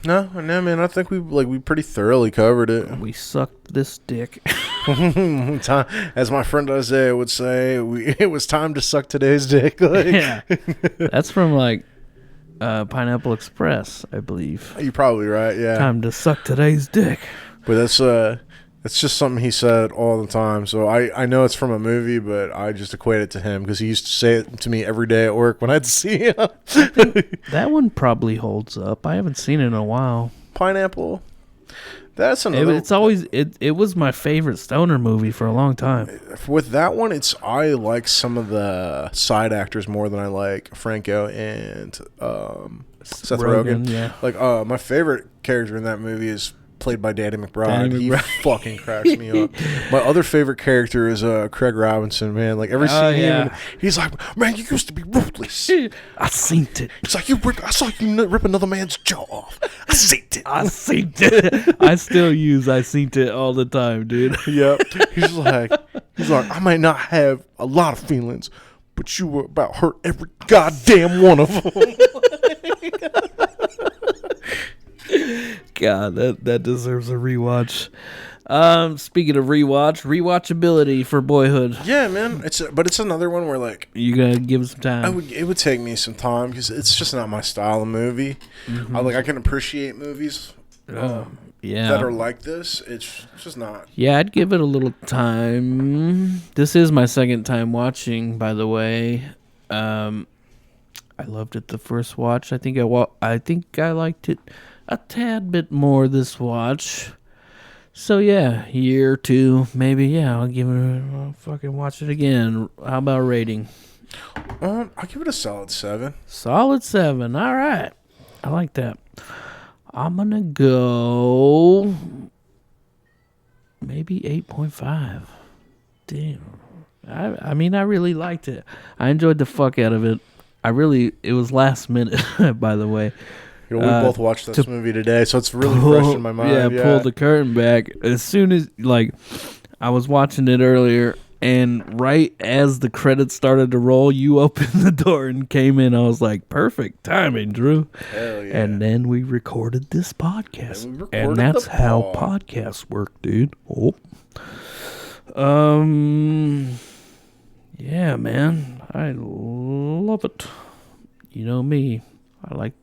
No, man. I think we pretty thoroughly covered it. We sucked this dick. As my friend Isaiah would say, it was time to suck today's dick. Yeah, that's from like Pineapple Express, I believe. You're probably right. Yeah, time to suck today's dick. But it's just something he said all the time. So I know it's from a movie, but I just equate it to him because he used to say it to me every day at work when I'd see him. That one probably holds up. I haven't seen it in a while. Pineapple. That's another. It was my favorite stoner movie for a long time. With that one, I like some of the side actors more than I like Franco and Seth Rogen. Yeah. Like my favorite character in that movie is played by Danny McBride. He fucking cracks me up. My other favorite character is Craig Robinson, man. Like every scene, he's like, man, you used to be ruthless. I seen it. It's like I saw you rip another man's jaw off. I seen it. I seen it. I still use I seen it all the time, dude. Yep. He's like, I might not have a lot of feelings, but you were about hurt every goddamn one of them. God, that deserves a rewatch. Speaking of rewatchability for Boyhood. Yeah, man. It's another one where like you gotta give it some time. It would take me some time because it's just not my style of movie. Mm-hmm. I can appreciate movies. That are like this. It's just not. Yeah, I'd give it a little time. This is my second time watching, by the way. I loved it the first watch. I think I liked it a tad bit more this watch. So yeah, year or two, maybe. Yeah, I'll fucking watch it again. How about rating? I'll give it a solid 7. Solid 7. All right, I like that. I'm gonna go maybe 8.5. Damn. I mean, I really liked it. I enjoyed the fuck out of it. It was last minute, by the way. We both watched this movie today, so it's really fresh in my mind. Yeah, pull the curtain back. As soon as, I was watching it earlier, and right as the credits started to roll, you opened the door and came in. I was like, perfect timing, Drew. Hell yeah. And then we recorded this podcast. And that's how podcasts work, dude. Oh. Yeah, man. I love it. You know me. I like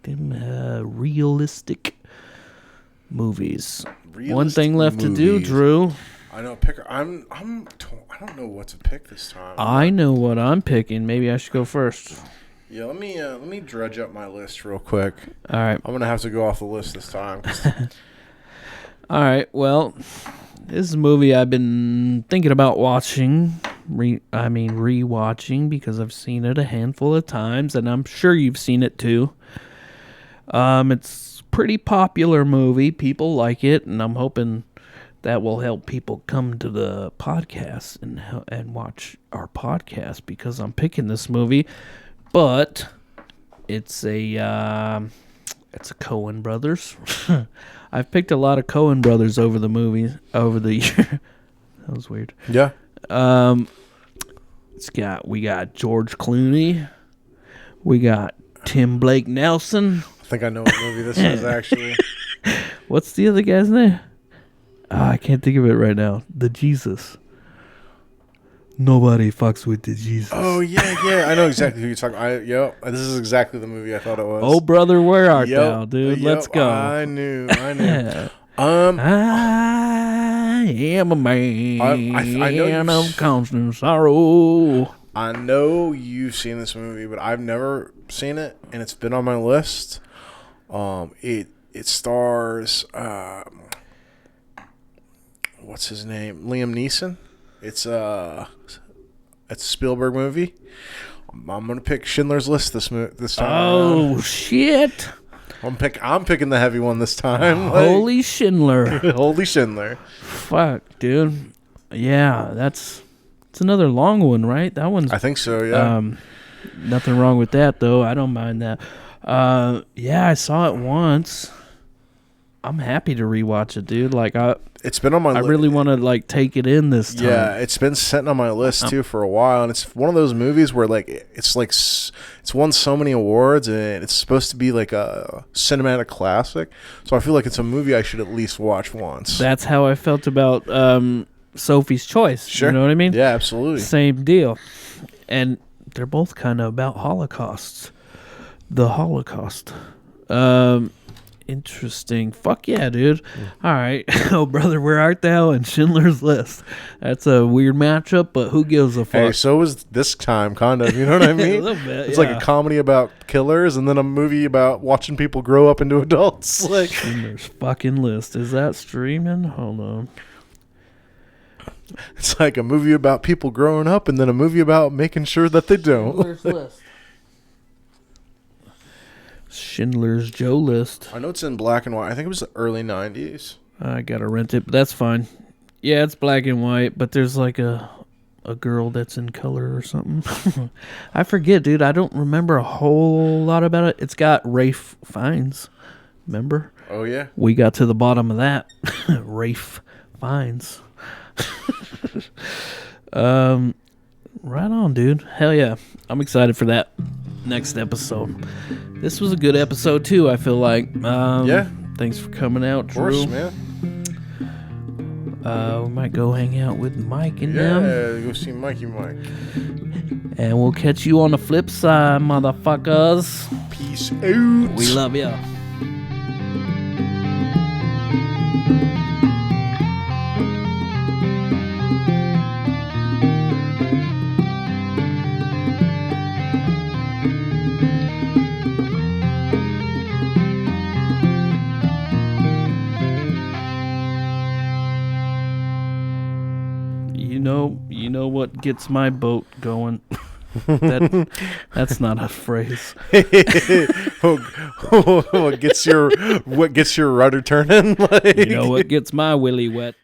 them realistic movies. One thing left to do, Drew. I know. I don't know what to pick this time. I know what I'm picking. Maybe I should go first. Yeah, let me dredge up my list real quick. All right. I'm gonna have to go off the list this time. All right. Well, this is a movie I've been thinking about watching. Rewatching because I've seen it a handful of times, and I'm sure you've seen it too. It's a pretty popular movie. People like it, and I'm hoping that will help people come to the podcast and watch our podcast because I'm picking this movie. But it's a Coen Brothers. I've picked a lot of Coen Brothers over the year. That was weird. Yeah. We got George Clooney. We got Tim Blake Nelson. I think I know what movie this is actually. What's the other guy's name? I can't think of it right now. The Jesus. Nobody fucks with the Jesus. Oh yeah. I know exactly who you're talking. This is exactly the movie I thought it was. Oh brother, where art thou, dude? Let's go. I knew. I am a man of constant sorrow. I know you've seen this movie, but I've never seen it, and it's been on my list. It stars what's his name? Liam Neeson. It's a Spielberg movie. I'm gonna pick Schindler's List this time. Oh shit! I'm picking the heavy one this time. Holy Schindler! Holy Schindler! Fuck, dude. Yeah, it's another long one, right? That one's. I think so. Yeah. Nothing wrong with that though. I don't mind that. Yeah, I saw it once. I'm happy to rewatch it, dude. Like It's been on my I really want to like take it in this time. Yeah, it's been sitting on my list too for a while, and it's one of those movies where like it's won so many awards, and it's supposed to be like a cinematic classic. So I feel like it's a movie I should at least watch once. That's how I felt about Sophie's Choice. Sure. You know what I mean? Yeah, absolutely. Same deal. And they're both kind of about holocausts. The Holocaust. Interesting. Fuck yeah, dude. All right. Oh, brother, where art thou? And Schindler's List. That's a weird matchup, but who gives a fuck? Hey, so was this time, kind of. You know what I mean? A little bit, it's like a comedy about killers, and then a movie about watching people grow up into adults. Like Schindler's fucking List. Is that streaming? Hold on. It's like a movie about people growing up, and then a movie about making sure that they don't. Schindler's List. Schindler's Joe List. I know it's in black and white. I think it was the early 90s. I gotta rent it, but that's fine. Yeah, it's black and white, but there's like a girl that's in color or something. I forget, dude. I don't remember a whole lot about it. It's got Ralph Fiennes. Remember? Oh, yeah? We got to the bottom of that. Ralph Fiennes. Right on, dude. Hell yeah. I'm excited for that next episode. This was a good episode too, I feel like. Yeah. Thanks for coming out, Drew. Of course, man. We might go hang out with Mike and Yeah, them. go see Mikey Mike. And we'll catch you on the flip side, motherfuckers. Peace out. We love ya. You know what gets my boat going? That's not a phrase. What gets your rudder turning? Like, You know what gets my willy wet?